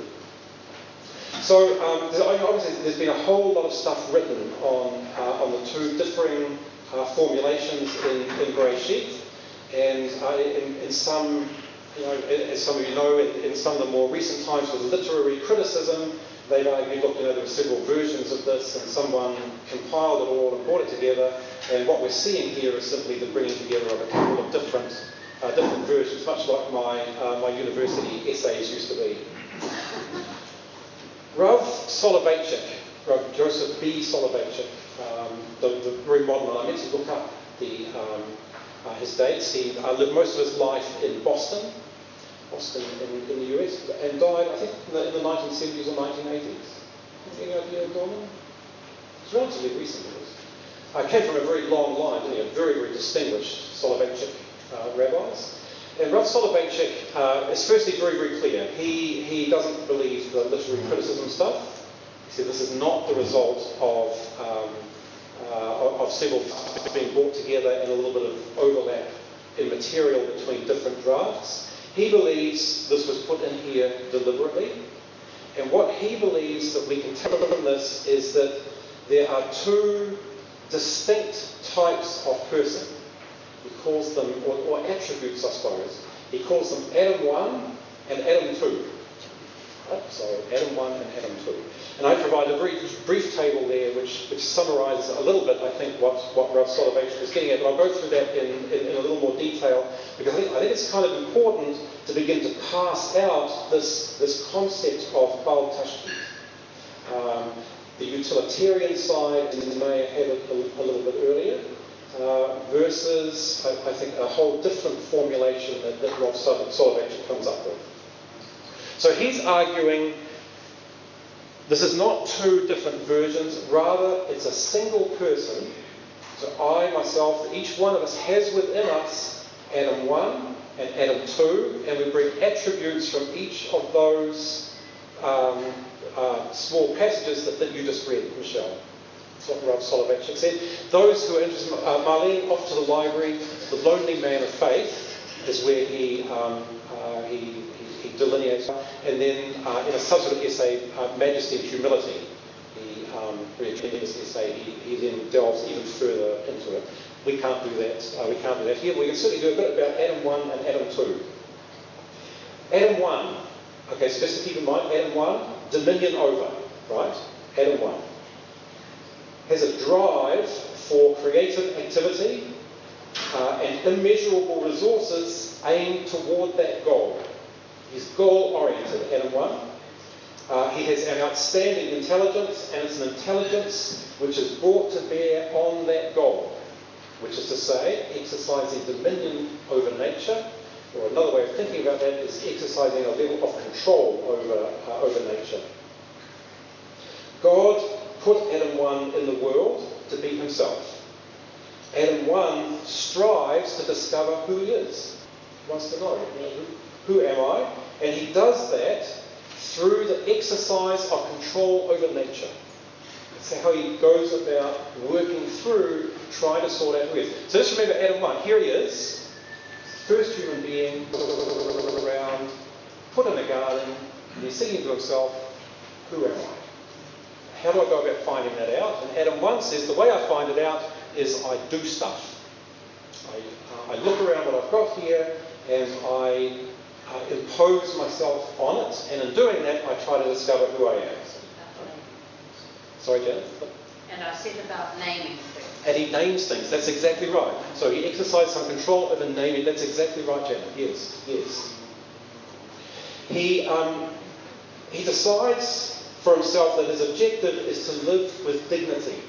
So obviously there's been a whole lot of stuff written on the two differing formulations in Bereshit, and in some, as some of you know, in some of the more recent times with literary criticism, they've argued, look, there were several versions of this, and someone compiled it all and brought it together, and what we're seeing here is simply the bringing together of a couple of different versions, much like my university essays used to be. Rav Soloveitchik, Rav Joseph B. Soloveitchik, the very modern one. I meant to look up his dates. He lived most of his life in Boston in the US, and died, I think, in the 1970s or 1980s. Any idea, Norman? It's relatively recent. I came from a very long line, didn't he? Very, very distinguished Soloveitchik rabbis. And Rav Soloveitchik is firstly very, very clear. He doesn't believe the literary criticism stuff. He said this is not the result of several being brought together and a little bit of overlap in material between different drafts. He believes this was put in here deliberately. And what he believes that we can tell from this is that there are two distinct types of person. He calls them, or attributes, I suppose. He calls them Adam 1 and Adam 2. Right? So Adam 1 and Adam 2. And I provide a very brief table there which summarises a little bit, I think, what Rav Soloveitchik is getting at. But I'll go through that in a little more detail, because I think it's kind of important to begin to pass out this concept of Baal Tashkit. The utilitarian side, and you may have had it a little bit earlier, versus, I think, a whole different formulation that Rav Soloveitchik comes up with. So he's arguing this is not two different versions, rather it's a single person. So I, myself, each one of us has within us Adam 1 and Adam 2, and we bring attributes from each of those small passages that you just read, Michelle. That's what Rav Soloveitchik said. Those who are interested, Marlene, off to the library, The Lonely Man of Faith is where he delineates, and then in a subsequent essay, Majesty and Humility, very tremendous essay, he then delves even further into it. We can't do that. We can't do that here. We can certainly do a bit about Adam 1 and Adam 2. Adam 1, okay, so just to keep in mind, Adam 1, dominion over, right? Adam 1 has a drive for creative activity and immeasurable resources aimed toward that goal. He's goal-oriented, Adam 1. He has an outstanding intelligence, and it's an intelligence which is brought to bear on that goal, which is to say, exercising dominion over nature, or another way of thinking about that is exercising a level of control over nature. God put Adam 1 in the world to be himself. Adam 1 strives to discover who he is. He wants to know, who am I? And he does that through the exercise of control over nature. That's how he goes about working through, trying to sort out who he is. So just remember Adam 1. Here he is, first human being around, put in a garden, and he's thinking to himself, who am I? How do I go about finding that out? And Adam 1 says, the way I find it out is I do stuff. I look around what I've got here and I impose myself on it, and in doing that I try to discover who I am. Sorry, Janet? And I said about naming things. And he names things, that's exactly right. So he exercised some control over naming, that's exactly right, Janet, yes, yes. He decides for himself that his objective is to live with dignity.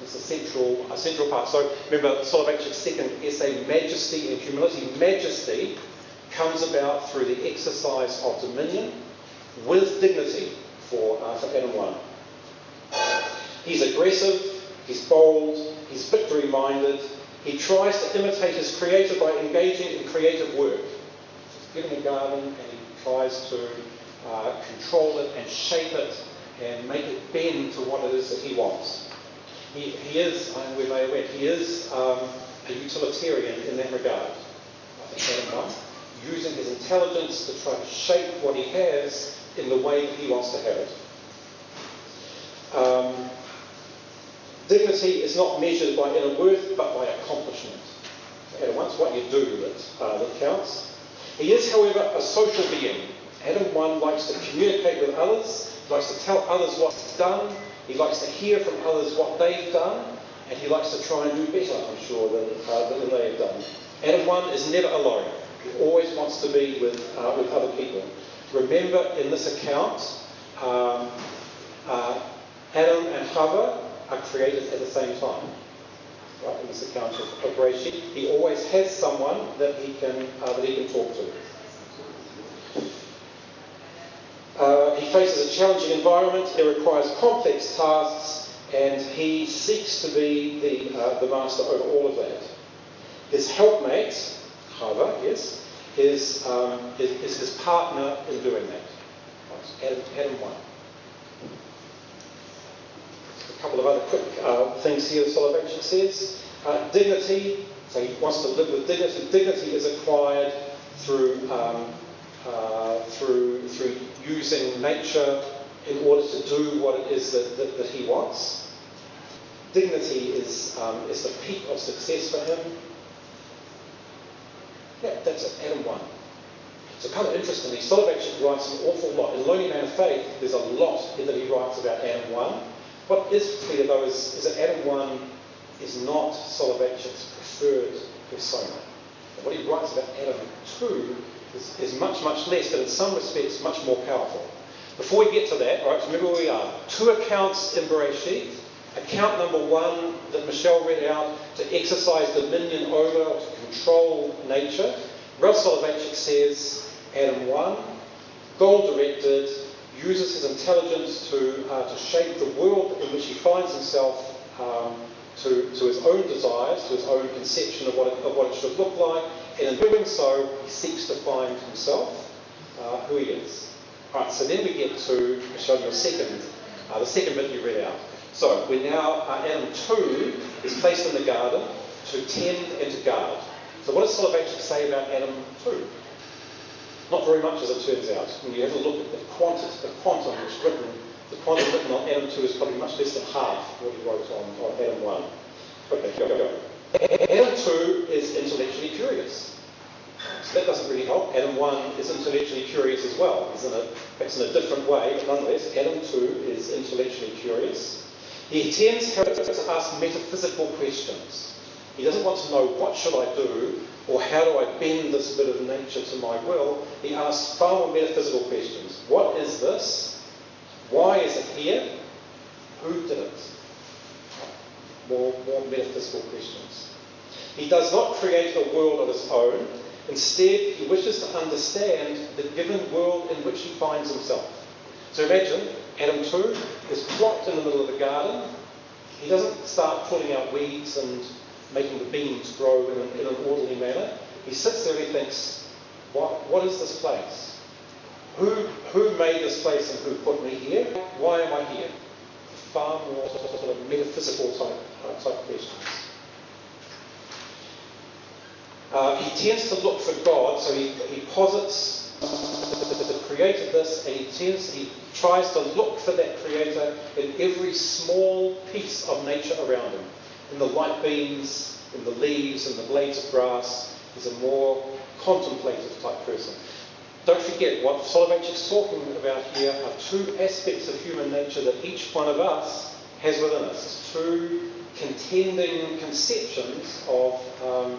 It's a central part. So remember Soloveitchik's second essay, Majesty and Humility. Majesty comes about through the exercise of dominion with dignity for Adam 1. He's aggressive, he's bold, he's victory-minded. He tries to imitate his creator by engaging in creative work. He's given a garden and he tries to control it and shape it and make it bend to what it is that he wants. He is, we may have read, he is a utilitarian in that regard. I think Adam 1, using his intelligence to try to shape what he has in the way that he wants to have it. Dignity is not measured by inner worth, but by accomplishment. Adam 1, it's what you do that counts. He is, however, a social being. Adam 1 likes to communicate with others, he likes to tell others what's done, he likes to hear from others what they've done, and he likes to try and do better, I'm sure, than they have done. Adam 1 is never alone. He always wants to be with other people. Remember, in this account, Adam and Chava are created at the same time. Right, in this account of Bereshit, he always has someone that he can talk to. He faces a challenging environment. It requires complex tasks, and he seeks to be the master over all of that. His helpmate, Chava, yes, is his partner in doing that. Right, Adam 1. A couple of other quick things here Soloveitchik says. Dignity, so he wants to live with dignity. Dignity is acquired through using nature in order to do what it is that he wants. Dignity is the peak of success for him. Yeah, that's it, Adam 1. So kind of interestingly, Soloveitchik writes an awful lot. In Lonely Man of Faith, there's a lot that he writes about Adam 1. What is clear, though, is that Adam 1 is not Soloveitchik's preferred persona. And what he writes about Adam 2 is much, much less, but in some respects, much more powerful. Before we get to that, right, remember where we are. 2 accounts in Bereshit. Account number 1 that Michelle read out, to exercise dominion over, or to control nature. Russell Soloveitchik says, Adam 1, goal-directed, uses his intelligence to shape the world in which he finds himself to his own desires, to his own conception of what it should look like, and in doing so, he seeks to find himself, who he is. Right, so then we get to, Michelle, your the second bit you read out. So we're now, Adam 2 is placed in the garden to tend and to guard. So what does Soloveitchik say about Adam 2? Not very much, as it turns out. When you have a look at the quantum that's written, the quantum written on Adam 2 is probably much less than half what he wrote on Adam 1. Okay, go. Adam 2 is intellectually curious. So that doesn't really help. Adam 1 is intellectually curious as well. It's in a different way, but nonetheless, Adam 2 is intellectually curious. He tends, however, to ask metaphysical questions. He doesn't want to know what should I do, or how do I bend this bit of nature to my will. He asks far more metaphysical questions. What is this? Why is it here? Who did it? More metaphysical questions. He does not create a world of his own. Instead, he wishes to understand the given world in which he finds himself. So imagine, Adam 2 is plopped in the middle of the garden. He doesn't start pulling out weeds and making the beans grow in an orderly manner. He sits there and he thinks, what is this place? Who made this place and who put me here? Why am I here? Far more sort of metaphysical type questions. He tends to look for God, so he posits the creator this, and he tries to look for that creator in every small piece of nature around him. In the light beams, in the leaves and the blades of grass. He's a more contemplative type person. Don't forget, what Soloveitchik's talking about here are two aspects of human nature that each one of us has within us. Two contending conceptions of our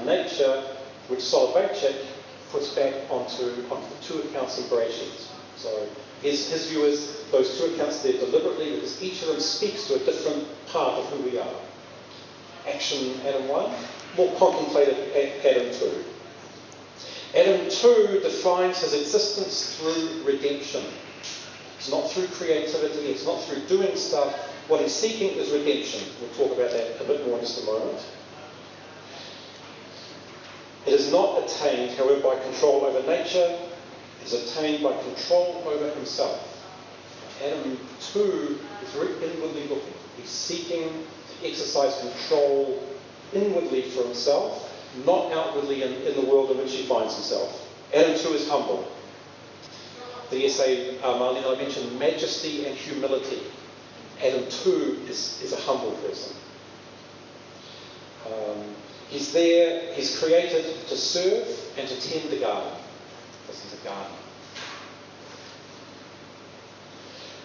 nature, which Soloveitchik puts back onto the two accounts in Bereshit. So his view is those two accounts there deliberately because each of them speaks to a different part of who we are. Action, Adam 1, more contemplative, Adam 2. Adam 2 defines his existence through redemption. It's not through creativity, it's not through doing stuff. What he's seeking is redemption. We'll talk about that a bit more in just a moment. It is not attained, however, by control over nature. It is attained by control over himself. Adam 2 is very inwardly looking. He's seeking to exercise control inwardly for himself, not outwardly in the world in which he finds himself. Adam 2 is humble. The essay, Marlene, I mentioned majesty and humility. Adam 2 is a humble person. He's there, he's created to serve and to tend the garden, because he's a gardener.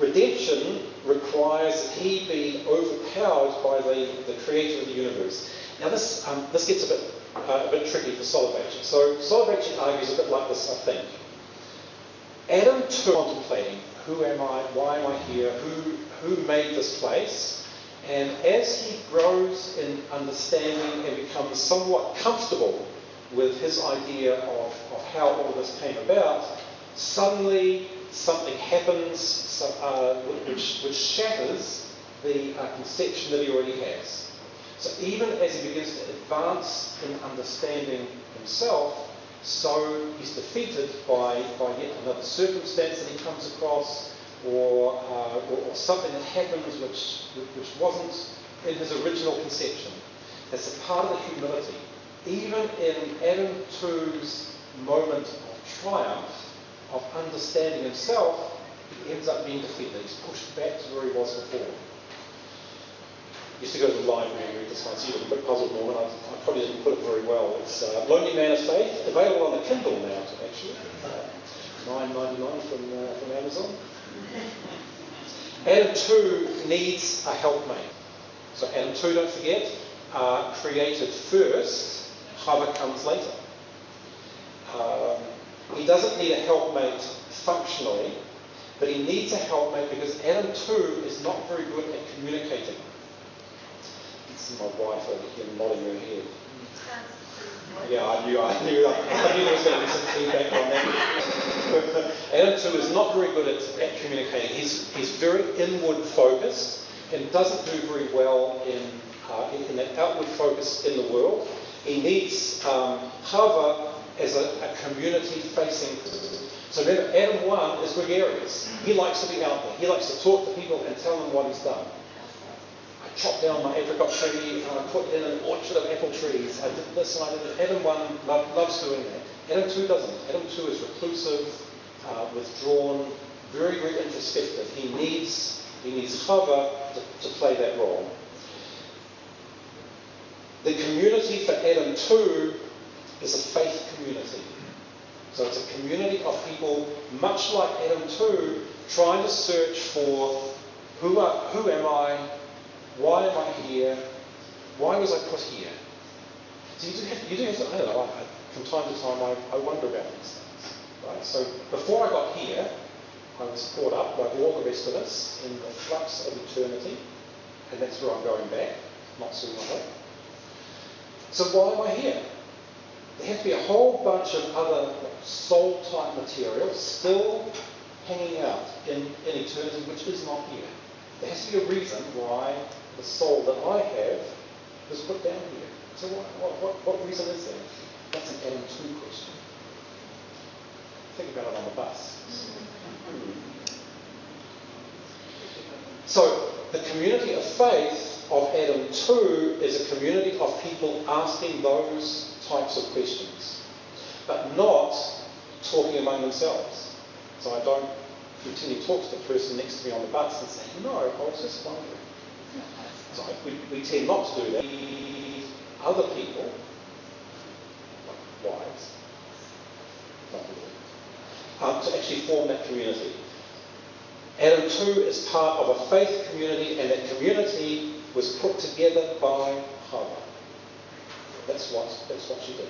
Redemption requires that he be overpowered by the creator of the universe. Now this gets a bit tricky for Soloveitchik. So Soloveitchik argues a bit like this, I think. Adam 2 contemplating, who am I, why am I here, who made this place? And as he grows in understanding and becomes somewhat comfortable with his idea of how all this came about, suddenly something happens which shatters the conception that he already has. So even as he begins to advance in understanding himself, so he's defeated by yet another circumstance that he comes across, or something that happens which wasn't in his original conception. That's a part of the humility. Even in Adam 2's moment of triumph, of understanding himself, he ends up being defeated. He's pushed back to where he was before. I used to go to the library and read this one, so you look a bit puzzled, Norman. I probably didn't put it very well. It's Lonely Man of Faith, available on the Kindle now, actually. $9.99 from Amazon. Adam 2 needs a helpmate. So Adam 2, don't forget, created first, Chava comes later. He doesn't need a helpmate functionally, but he needs a helpmate because Adam 2 is not very good at communicating. This is my wife over here nodding her head. Yeah, I knew there was going to be some feedback on that. Adam 2 is not very good at communicating. He's very inward focused and doesn't do very well in that outward focus in the world. He needs Chava as a community facing. So remember, Adam 1 is gregarious. He likes to be out there. He likes to talk to people and tell them what he's done. I chopped down my apricot tree and I put in an orchard of apple trees. I did this and I did that. Adam 1 loves doing that. Adam 2 doesn't. Adam 2 is reclusive, withdrawn, very, very introspective. He needs Chava to play that role. The community for Adam 2 is a faith community. So it's a community of people, much like Adam 2, trying to search for who am I, why am I here, why was I put here? So you do have to, I don't know, from time to time I wonder about these things. Right? So before I got here, I was caught up, like all the rest of us, in the flux of eternity, and that's where I'm going back, not soon I hope. So why am I here? There has to be a whole bunch of other soul-type material still hanging out in eternity, which is not here. There has to be a reason why the soul that I have was put down here. So what reason is there? That's an Adam 2 question. Think about it on the bus. So the community of faith of Adam 2 is a community of people asking those types of questions, but not talking among themselves. So I don't continue to talk to the person next to me on the bus and say, no, I was just wondering. So we tend not to do that. Other people, like wives, to actually form that community. Adam too is part of a faith community, and that community was put together by Hava. That's what she did.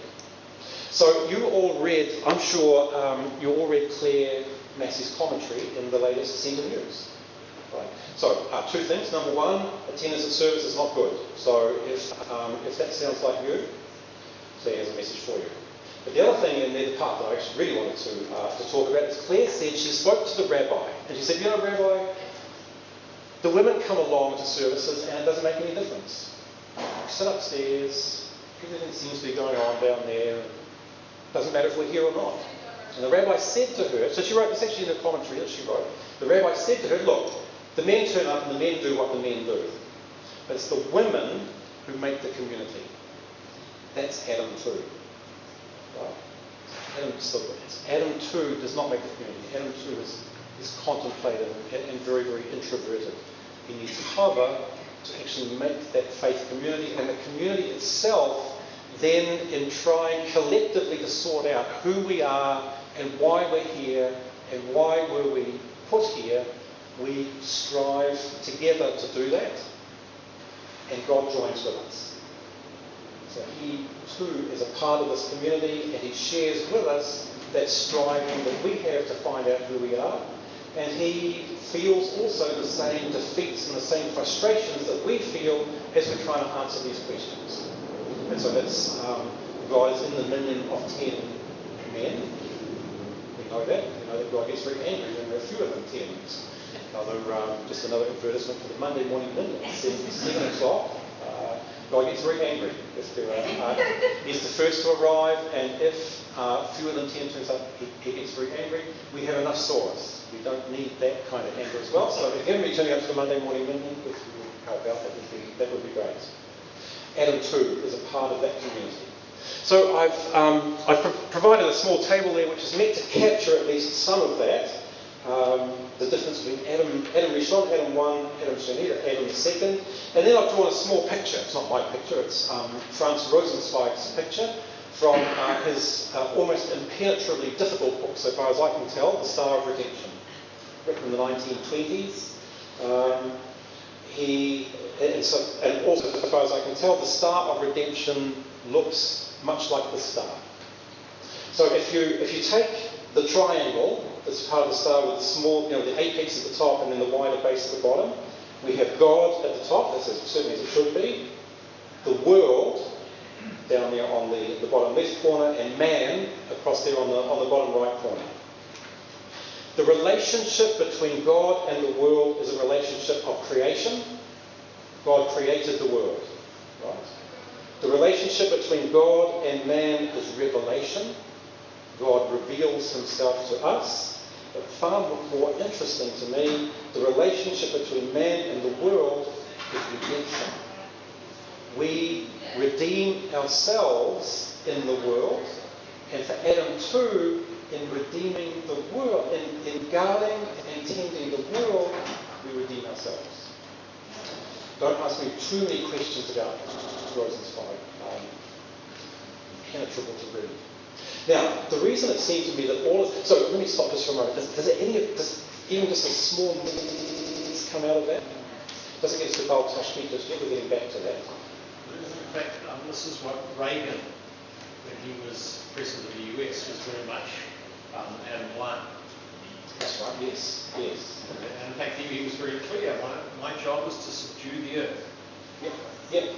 So you all read, I'm sure you all read Claire Massey's commentary in the latest Sender News. Right. So two things. Number one, attendance at service is not good. So if that sounds like you, Claire has a message for you. But the other thing in there, the part that I actually really wanted to talk about, is Claire said she spoke to the rabbi, and she said, you know, Rabbi, the women come along to services and it doesn't make any difference. We sit upstairs, everything seems to be going on down there, it doesn't matter if we're here or not. And the rabbi said to her, so she wrote this actually in the commentary that she wrote, the rabbi said to her, look, the men turn up and the men do what the men do. But it's the women who make the community. That's Adam too. Right? Adam too does not make the community. Adam too is contemplative and very, very introverted. He needs Hava to actually make that faith community, and the community itself then, in trying collectively to sort out who we are and why we're here and why were we put here, we strive together to do that, and God joins with us. So he too is a part of this community, and he shares with us that striving that we have to find out who we are, and he feels also the same defeats and the same frustrations that we feel as we're trying to answer these questions. And so that's God is in the million of 10 men. We know that. We know that God gets very angry when there are fewer than 10. Just another advertisement for the Monday morning million. 7 o'clock. God gets very angry if there are. He's the first to arrive, and if fewer than 10 turns up, he gets very angry. We have enough sores. We don't need that kind of anger as well. So if you're going to be turning up to the Monday morning million, if you would help out, that would be great. Adam too is a part of that community. So I've provided a small table there which is meant to capture at least some of that. The difference between Adam Rishon, Adam 1, Adam Sheni, Adam the second. And then I've drawn a small picture. It's not my picture, it's Franz Rosenzweig's picture from his almost impenetrably difficult book, so far as I can tell, The Star of Redemption, written in the 1920s. And also, as far as I can tell, the Star of Redemption looks much like the star. So if you take the triangle that's part of the star with the small, the apex at the top and then the wider base at the bottom, we have God at the top, that's certainly as it should be, the world down there on the bottom left corner, and man across there on the bottom right corner. The relationship between God and the world is a relationship of creation. God created the world. Right? The relationship between God and man is revelation. God reveals himself to us. But far more interesting to me, the relationship between man and the world is redemption. We redeem ourselves in the world, and for Adam too, in redeeming the world, in guarding and tending the world, we redeem ourselves. Don't ask me too many questions about Rosenzweig. Impenetrable to read. Now, the reason it seemed to me that all of... So, let me stop just for a moment. Does even just a small come out of that? Doesn't get to Baal Tashkent just yet. We're getting back to that. In fact, this is what Reagan, when he was president of the US, was very much Adam 1. That's right, yes. And in fact, he was very clear. My job was to subdue the earth. Yep.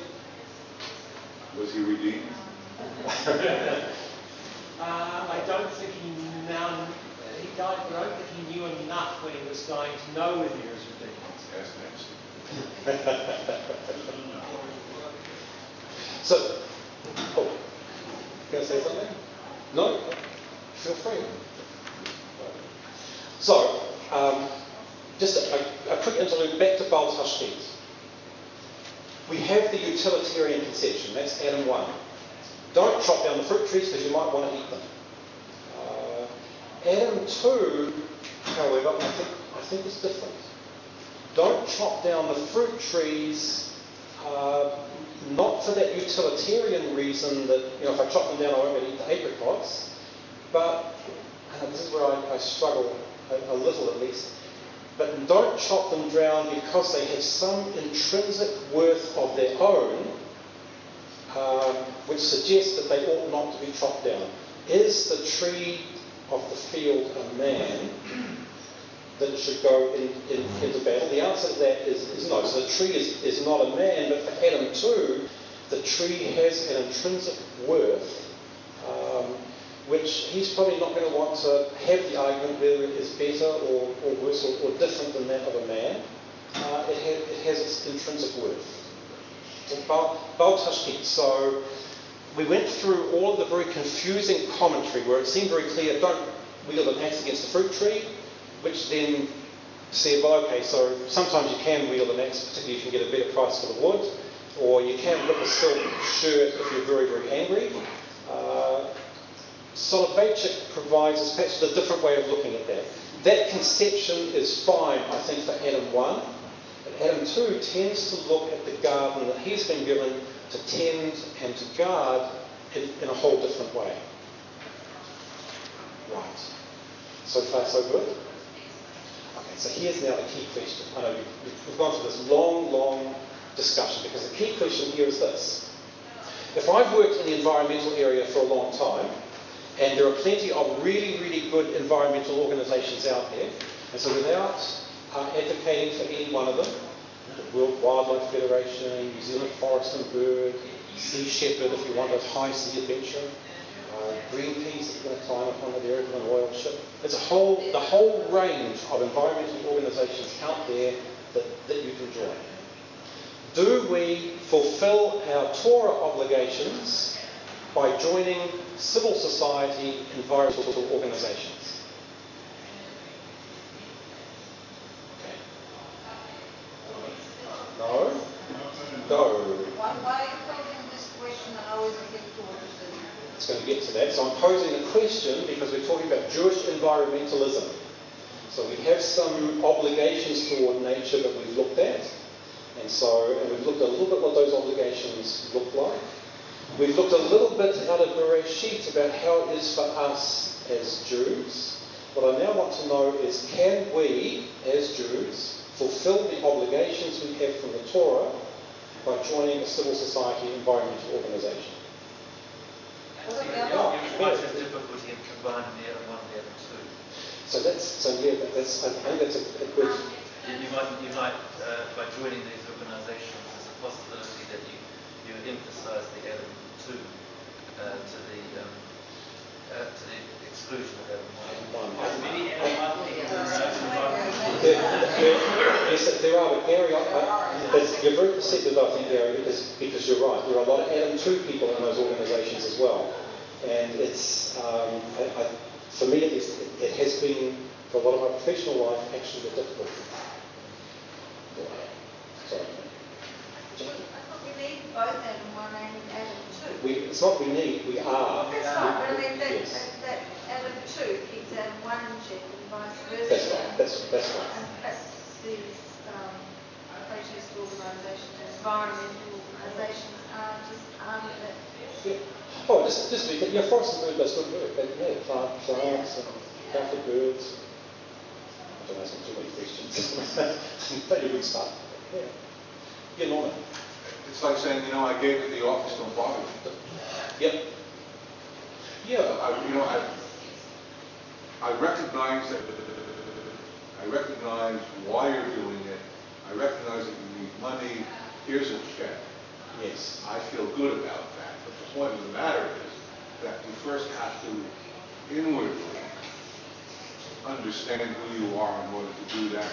Was he redeemed? I don't think he don't think he knew enough when he was dying to know whether he was redeemed. That's next. So, going to say something? No? Feel free. So, just a quick interlude back to Baal Tashkent. We have the utilitarian conception, that's Adam 1. Don't chop down the fruit trees because you might want to eat them. Adam 2, however, I think it's different. Don't chop down the fruit trees not for that utilitarian reason that, if I chop them down I won't be able to eat the apricots, but, and this is where I struggle a little at least, but don't chop them down because they have some intrinsic worth of their own, which suggests that they ought not to be chopped down. Is the tree of the field a man that it should go into battle? The answer to that is no. So the tree is not a man, but for Adam too, the tree has an intrinsic worth, which he's probably not going to want to have the argument whether it is better or worse or different than that of a man. It has its intrinsic worth. So we went through all of the very confusing commentary where it seemed very clear, don't wield an axe against the fruit tree, which then said, well, okay, so sometimes you can wield an axe, particularly if you can get a better price for the wood, or you can rip a silk shirt if you're very, very angry. Soloveitchik provides us perhaps a different way of looking at that. That conception is fine, I think, for Adam 1, but Adam 2 tends to look at the garden that he's been given to tend and to guard in a whole different way. Right. So far, so good? Okay, so here's now the key question. I know we've gone through this long discussion because the key question here is this. If I've worked in the environmental area for a long time, and there are plenty of really, really good environmental organisations out there, and so without advocating for any one of them, the World Wildlife Federation, New Zealand Forest and Bird, Sea Shepherd if you want a high sea adventure, Greenpeace if you're going to climb up on the American oil ship. There's the whole range of environmental organisations out there that you can join. Do we fulfil our Torah obligations by joining civil society environmental organisations? Okay. No? No. Why are you posing this question? I always get towards it. It's going to get to that. So I'm posing the question because we're talking about Jewish environmentalism. So we have some obligations toward nature that we've looked at. And we've looked a little bit what those obligations look like. We've looked a little bit out of Bereshit about how it is for us as Jews. What I now want to know is, can we, as Jews, fulfill the obligations we have from the Torah by joining a civil society environmental organisation? You might have difficulty in combining the other one and the other two. So I think that's a good... You might by joining these organisations, there's a possibility that you emphasise the Adam 2 to the exclusion of Adam 1. Yes, there are, but Gary, you're very perceptive, I think, Gary, because you're right. There are a lot of Adam 2 people in those organisations as well. And it's, for me at least, it has been, for a lot of my professional life, actually a difficult thing. Sorry. I thought we need both Adam 1 and Adam 2. It's not we need, we are. That's right, but I mean Yes. that Adam 2 keeps Adam 1 in check and vice versa. That's right, that's right. And that's these protest organisations, environmental organisations aren't that. Yeah. Oh, just forest and bird does good work. Yeah, plants and healthy birds. I don't ask them too many questions. They do good stuff. Yeah, Norman. It's like saying, I gave it the office, don't bother me. Yep. Yeah. I recognize that. I recognize why you're doing it. I recognize that you need money. Here's a check. Yes. I feel good about that. But the point of the matter is that you first have to inwardly understand who you are in order to do that.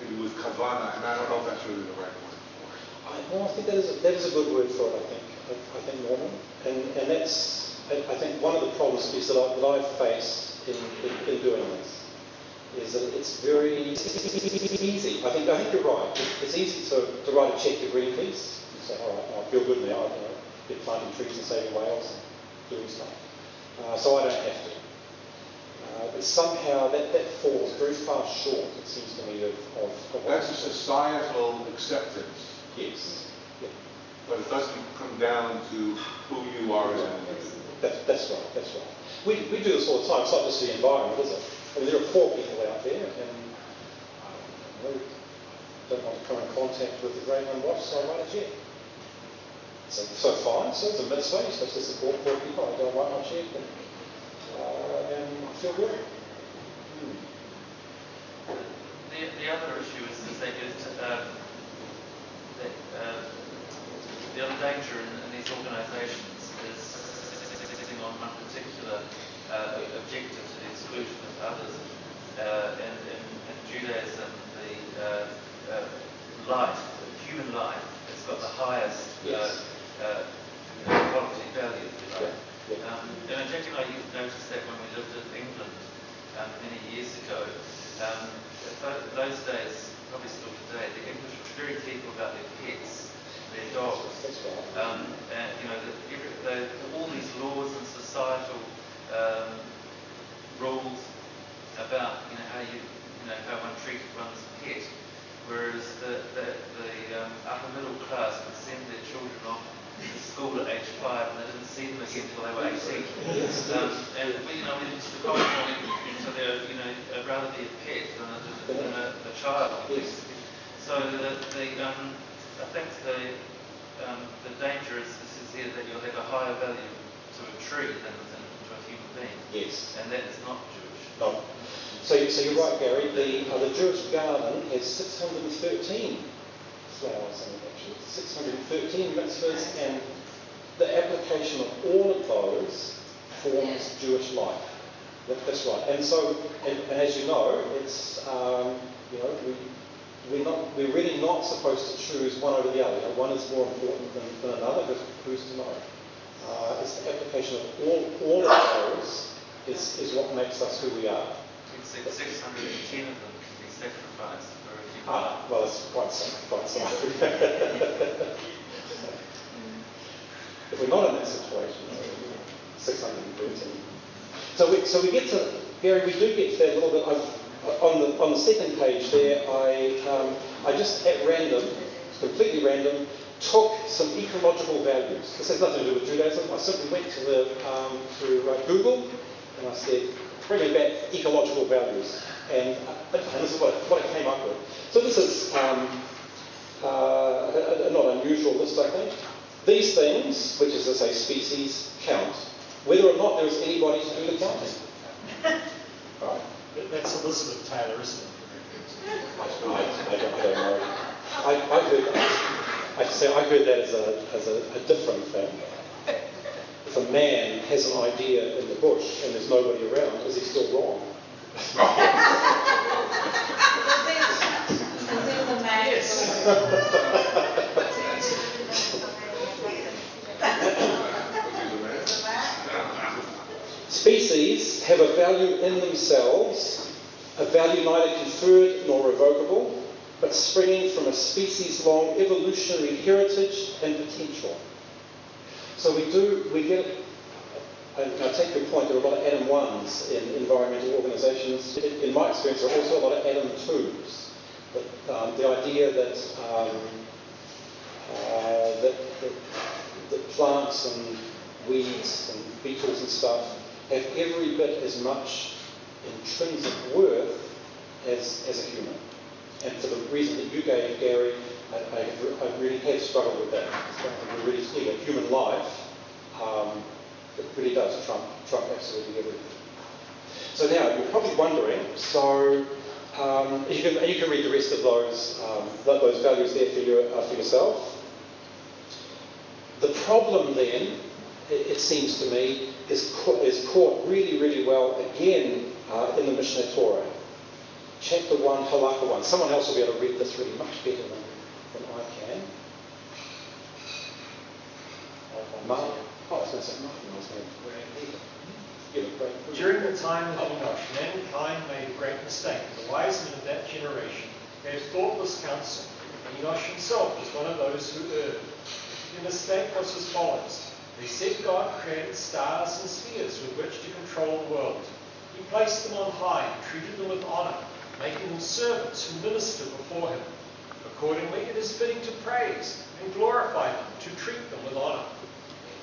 Maybe with Kavana, and I don't know if that's really the right word for it. I think that is a good word for it, I think, Norman. And that's, I think, one of the problems is that I've faced in doing this is that it's very easy. I think you're right. It's easy to write a check to Greenpeace and say, all right, I feel good now. Get planting trees and saving whales and doing stuff. So I don't have to. But somehow that falls very far short, it seems to me, of That's a societal acceptance Yes. Yeah. But it doesn't come down to who you are as an individual. That's right. We do this all the time. It's not just the environment, is it? I mean, there are poor people out there, and don't want to come in contact with the great unwashed, so I write a check. So fine, so it's a mitzvah, you're supposed to support poor people. I go write my check and I feel good. The other issue is that the other danger in these organisations is sitting on one particular objective to the exclusion of others. And in Judaism, the human life, has got the highest quality value, if you like. And Jack and I noticed that when we lived in England many years ago. Those days, probably still today, the English were very careful about their pets, their dogs. And all these laws and societal rules about how one treated one's pet, whereas the upper middle class would send their children off to school at age 5 and they didn't see them again until they were 18. And the common point, so they'd rather be a pet than a child. So I think the danger is here that you'll have a higher value to a tree than to a human being. Yes. And that is not Jewish. No. So you're right, Gary. The Jewish garden has 613 flowers in it, actually. 613 mitzvahs, and the application of all of those forms Jewish life. That's right. And so, and as you know, it's we're really not supposed to choose one over the other. One is more important than another, but who's to know? It's the application of all of those is what makes us who we are. 610 of them can be sacrificed for a human life. Well, it's quite simple. If we're not in that situation, 613. So we get to, Gary, we do get to that a little bit. On the second page there, I just at random, completely random, took some ecological values. This has nothing to do with Judaism. I simply went to Google and I said, bring me back ecological values. And this is what I came up with. So this is a not unusual list, I think. These things, which is to say species, count, whether or not there is anybody to do the counting. Right. That's Elizabeth Taylor, isn't it? I don't know. I heard that as a different thing. If a man has an idea in the bush and there's nobody around, is he still wrong? Species have a value in themselves, a value neither conferred nor revocable, but springing from a species-long evolutionary heritage and potential. So we get, I take your point, there are a lot of Adam 1s in environmental organisations. In my experience, there are also a lot of Adam 2s. But the idea that plants and weeds and beetles and stuff have every bit as much intrinsic worth as a human. And for the reason that you gave, Gary, I really have struggled with that. I really see a human life, it really does trump absolutely everything. So now, you're probably wondering, you can read the rest of those values there for yourself. The problem then, it seems to me, is caught really, really well again in the Mishneh Torah. Chapter 1, Halakha 1. Someone else will be able to read this really much better than I can. I was going to say Martin. I was going to During the time of Enosh, mankind made a great mistake. The wise men of that generation gave thoughtless counsel, and Enosh himself was one of those who erred. The mistake was as follows. They said God created stars and spheres with which to control the world. He placed them on high and treated them with honor, making them servants who minister before him. Accordingly, it is fitting to praise and glorify them, to treat them with honour.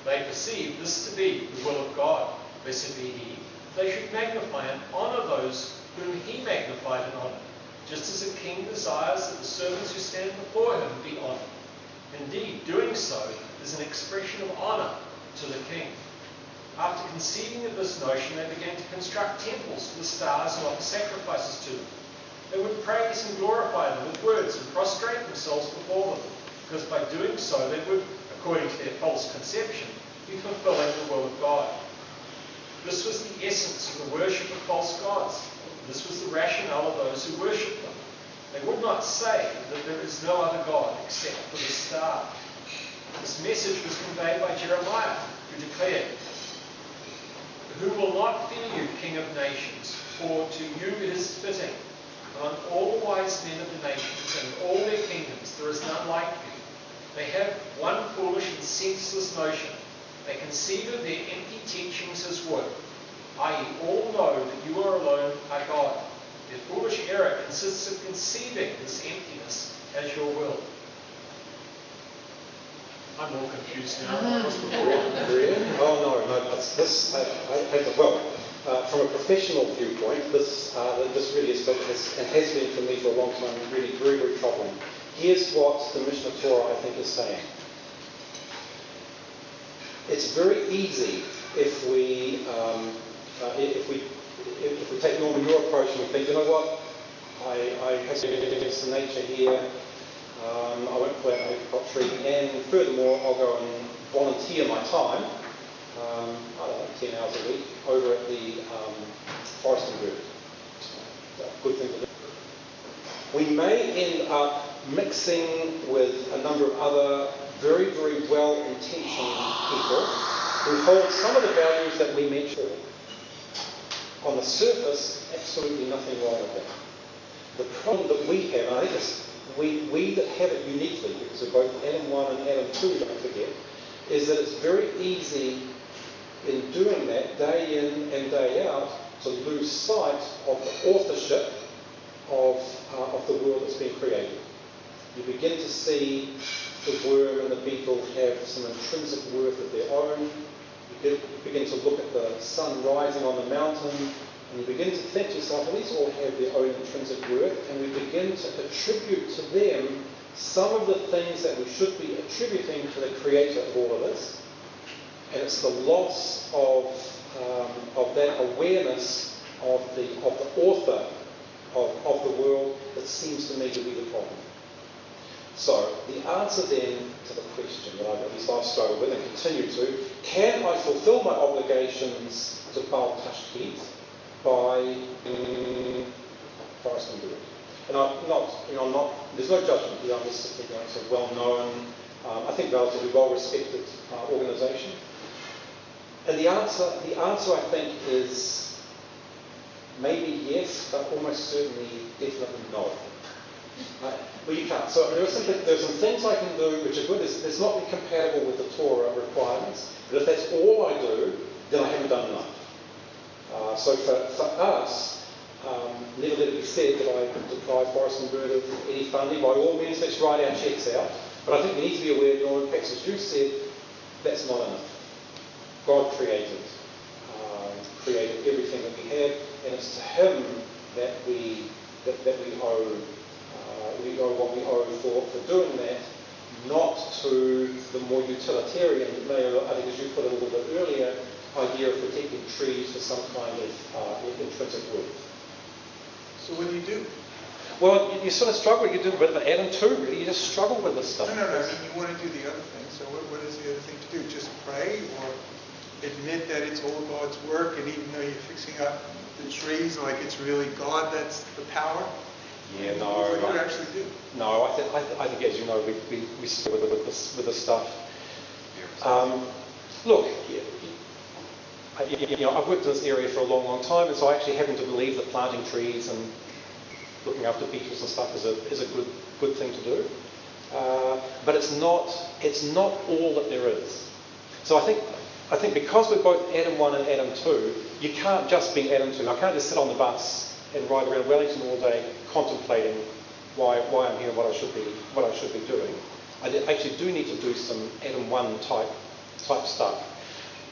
They perceive this to be the will of God. Blessed be He. They should magnify and honour those whom He magnified and honoured, just as a king desires that the servants who stand before him be honoured. Indeed, doing so is an expression of honour to the king. After conceiving of this notion, they began to construct temples for the stars and offer sacrifices to them. They would praise and glorify them with words and prostrate themselves before them, because by doing so they would, according to their false conception, be fulfilling the will of God. This was the essence of the worship of false gods. This was the rationale of those who worshipped them. They would not say that there is no other God except for the star. This message was conveyed by Jeremiah, who declared, "Who will not fear you, King of nations? For to you it is fitting. Among all the wise men of the nations and all their kingdoms there is none like you. They have one foolish and senseless notion. They conceive of their empty teachings as wood, i.e. all know that you are alone are God. Their foolish error consists of conceiving this emptiness as your will." I'm more confused now than I was before. Oh no, this. From a professional viewpoint, this really is, and has been for me for a long time, really very, very troubling. Here's what the Mishnah Torah, I think, is saying. It's very easy if we take Norman your approach and we think, you know what, I have to against the nature here. I won't plant an apricot tree, and furthermore, I'll go and volunteer my time, I don't know, 10 hours a week, over at the Forest and Bird. Good thing to do. We may end up mixing with a number of other very, very well-intentioned people who hold some of the values that we mentioned. On the surface, absolutely nothing wrong with that. The problem that we have, and I think it's we that have it uniquely, because we're both Adam 1 and Adam 2, don't forget, is that it's very easy in doing that day in and day out to lose sight of the authorship of the world that's been created. You begin to see the worm and the beetle have some intrinsic worth of their own. You begin to look at the sun rising on the mountain, and you begin to think to yourself, well, these all have their own intrinsic worth, and we begin to attribute to them some of the things that we should be attributing to the creator of all of this. And it's the loss of that awareness of the author of the world that seems to me to be the problem. So the answer then to the question that I've struggled with and continue to, can I fulfill my obligations to Baal Tashkit by Forest and Bird? And there's no judgment here. I'm just thinking it's a well-known, I think relatively well-respected organisation. And the answer I think is maybe yes, but almost certainly definitely no. Well, you can't. So there's some things I can do which are good. It's not compatible with the Torah requirements. But if that's all I do, then I haven't done enough. So for us, never let it be said that I deprive Forest and Bird of any funding. By all means, let's write our checks out. But I think we need to be aware, Norman, perhaps as you said, that's not enough. God created everything that we have, and it's to Him that we owe. We owe what we owe for doing that, not to the more utilitarian, I think as you put it a little bit earlier, idea of protecting trees for some kind of intrinsic worth. So what do you do? Well, you sort of struggle. You do a bit of Adam 2, really. You just struggle with this stuff. No. I mean, you want to do the other thing. So what is the other thing to do? Just pray, or admit that it's all God's work, and even though you're fixing up the trees, like it's really God that's the power? Yeah, no. What do you actually do? No, I think as you know, we stick with this stuff. Look, I've worked in this area for a long, long time, and so I actually happen to believe that planting trees and looking after beetles and stuff is a good thing to do. But it's not all that there is. So I think because we're both Adam 1 and Adam 2, you can't just be Adam 2. I can't just sit on the bus and ride around Wellington all day contemplating why I'm here and what I should be doing. I actually do need to do some Adam 1 type stuff.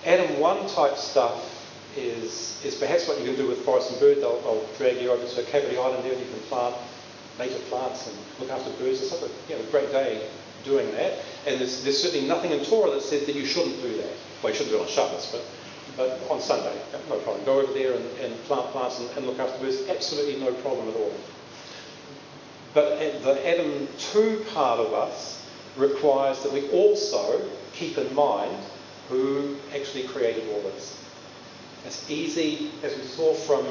Adam 1 type stuff is perhaps what you can do with Forest and Bird. They'll drag you over to a cavity island there and you can plant native plants and look after birds. It's a great day doing that. And there's certainly nothing in Torah that says that you shouldn't do that. Well, you shouldn't do it on Shabbos, but on Sunday, no problem. Go over there and plant plants and look after birds. Absolutely no problem at all. But the Adam 2 part of us requires that we also keep in mind who actually created all this. It's easy, as we saw from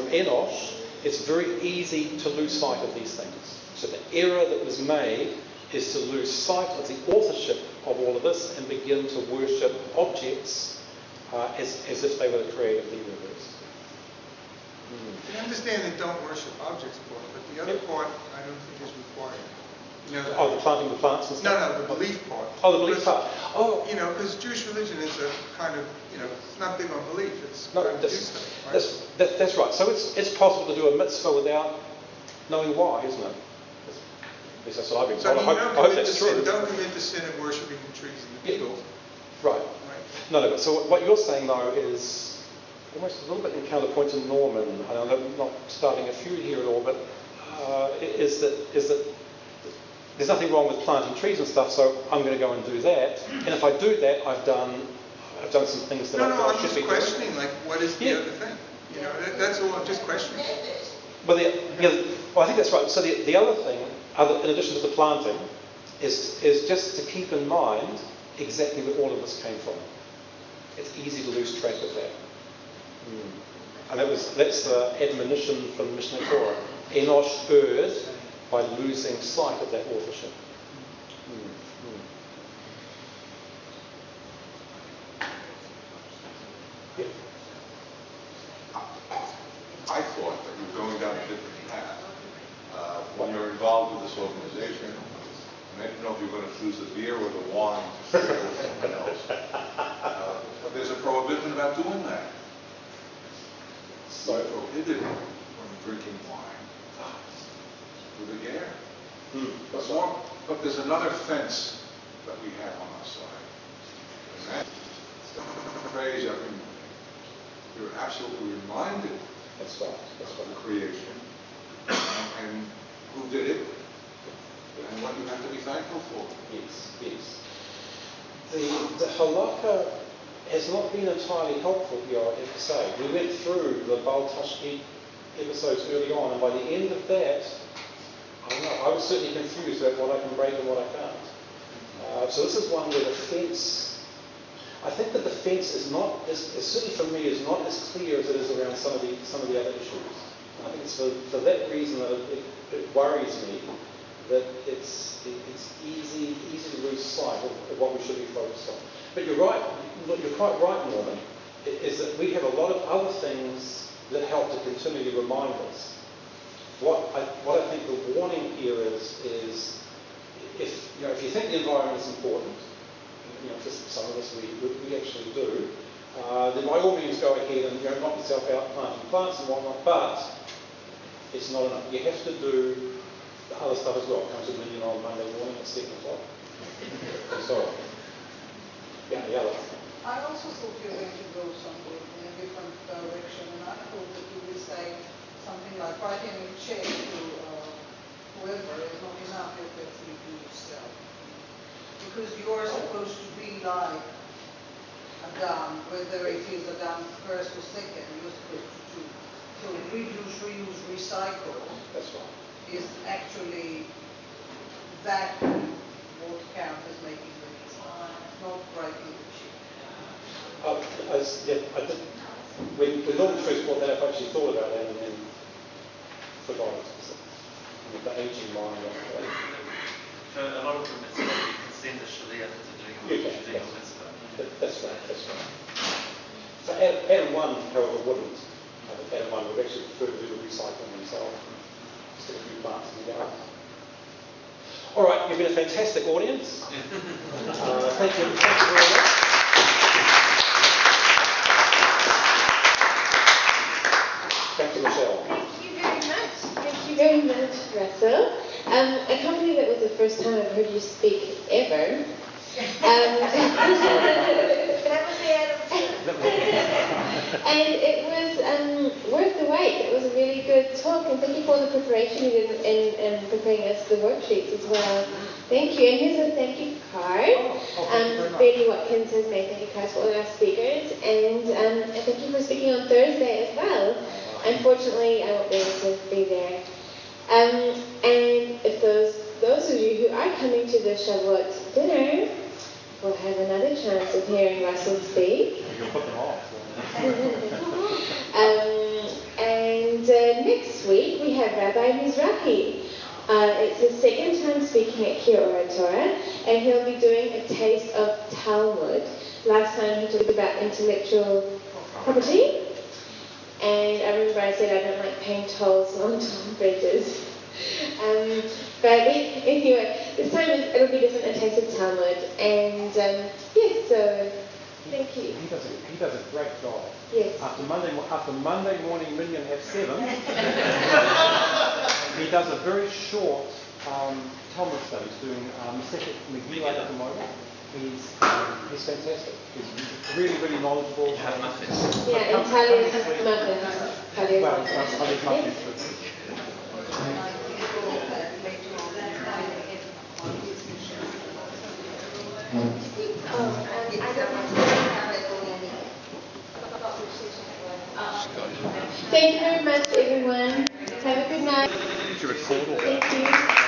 Enosh, it's very easy to lose sight of these things. So the error that was made is to lose sight of the authorship of all of this and begin to worship objects as if they were the creator of the universe. I understand that don't worship objects part, but the other part I don't think is required. The planting the plants and stuff? No, the belief part. Oh, the belief part. Oh. Because Jewish religion is a kind of, it's not big on belief. It's no, that's right. So it's possible to do a mitzvah without knowing why, isn't it? At least that's what I've been told. I hope that's true. Don't commit the sin of worshipping the trees and the beetles. Right. No, so what you're saying, though, is almost a little bit in counterpoint to Norman. I'm not starting a feud here at all, but is that there's nothing wrong with planting trees and stuff, so I'm going to go and do that. And if I do that, I've done some things that I should be doing. I'm just questioning, what is the other thing? That's all. I'm just questioning. Well, I think that's right. So the other thing, in addition to the planting, is just to keep in mind exactly where all of this came from. It's easy to lose track of that. And that's the admonition from Mishnah Torah. Enosh erred by losing sight of that authorship. Yeah. I thought that you were going down a different path. When you're involved with this organization, I didn't know if you were going to choose the beer or the wine to share with someone else. But there's a prohibition about doing that. So prohibited from drinking wine with the air. But there's another fence that we have on our side. And that's the phrase, you're absolutely reminded of the creation and who did it and what you have to be thankful for. Yes. The halakha has not been entirely helpful here, I have to say. We went through the Baal Tashkit episodes early on, and by the end of that, I don't know, I was certainly confused about what I can break and what I can't. So this is one where the fence, I think that the fence is not, certainly for me, is not as clear as it is around some of the other issues. I think it's for that reason that it worries me that it's easy to lose sight of what we should be focused on. But you're right, you're quite right, Norman, is that we have a lot of other things that help to continually remind us. What I think the warning here is if you think the environment is important, for some of us we actually do, then by all means go ahead and knock yourself out planting plants and whatnot, but it's not enough. You have to do the other stuff as well. It comes to me on Monday morning at 7 o'clock. So, yeah, the other. I also thought you were going to go somewhere in a different direction, and I thought that you would say something like writing a check to whoever is not enough, you have to do yourself. Because you are supposed to be like a gun, whether it is a gun first or second, you're supposed to do. So reuse, recycle. That's right. Is actually that what counts as making the design, not writing the check. When Norman first brought that up, I actually thought about that and then forgot it. With the aging mind. So a lot of them it's like you can send a shalia to doing a mitzvah. That's right. So Adam 1, however, wouldn't. Adam 1 would actually prefer to do the recycling himself. Just get a few plants in the garden. All right, you've been a fantastic audience. Thank you very much. Back to Michelle. Thank you very much. Thank you very much, Russell. first time I've heard you speak ever. And it was worth the wait. It was a really good talk, and thank you for the preparation you did in preparing us the worksheets as well. Thank you. And here's a thank you card. Betty Watkins has made thank you cards for all our speakers, and thank you for speaking on Thursday as well. Unfortunately, I won't be able to be there. And if those of you who are coming to the Shavuot dinner will have another chance of hearing Russell speak. You'll put them off. And next week we have Rabbi Mizrahi. It's his second time speaking at Ora Torah, and he'll be doing a taste of Talmud. Last time he talked about intellectual property, and I remember I said I don't like paying tolls on toll bridges. But anyway, this time it'll be different, a taste of Talmud, and yes, so thank you. He does a great job. Yes. After Monday morning million at 7, he does a very short Talmud study. He's doing Masechet Megillah at the moment. He's fantastic. He's really, really knowledgeable. Yeah, and Talia's muffins. Well, Talia's muffins too. Thank you very much, everyone. Have a good night. Did you record all that? Thank you.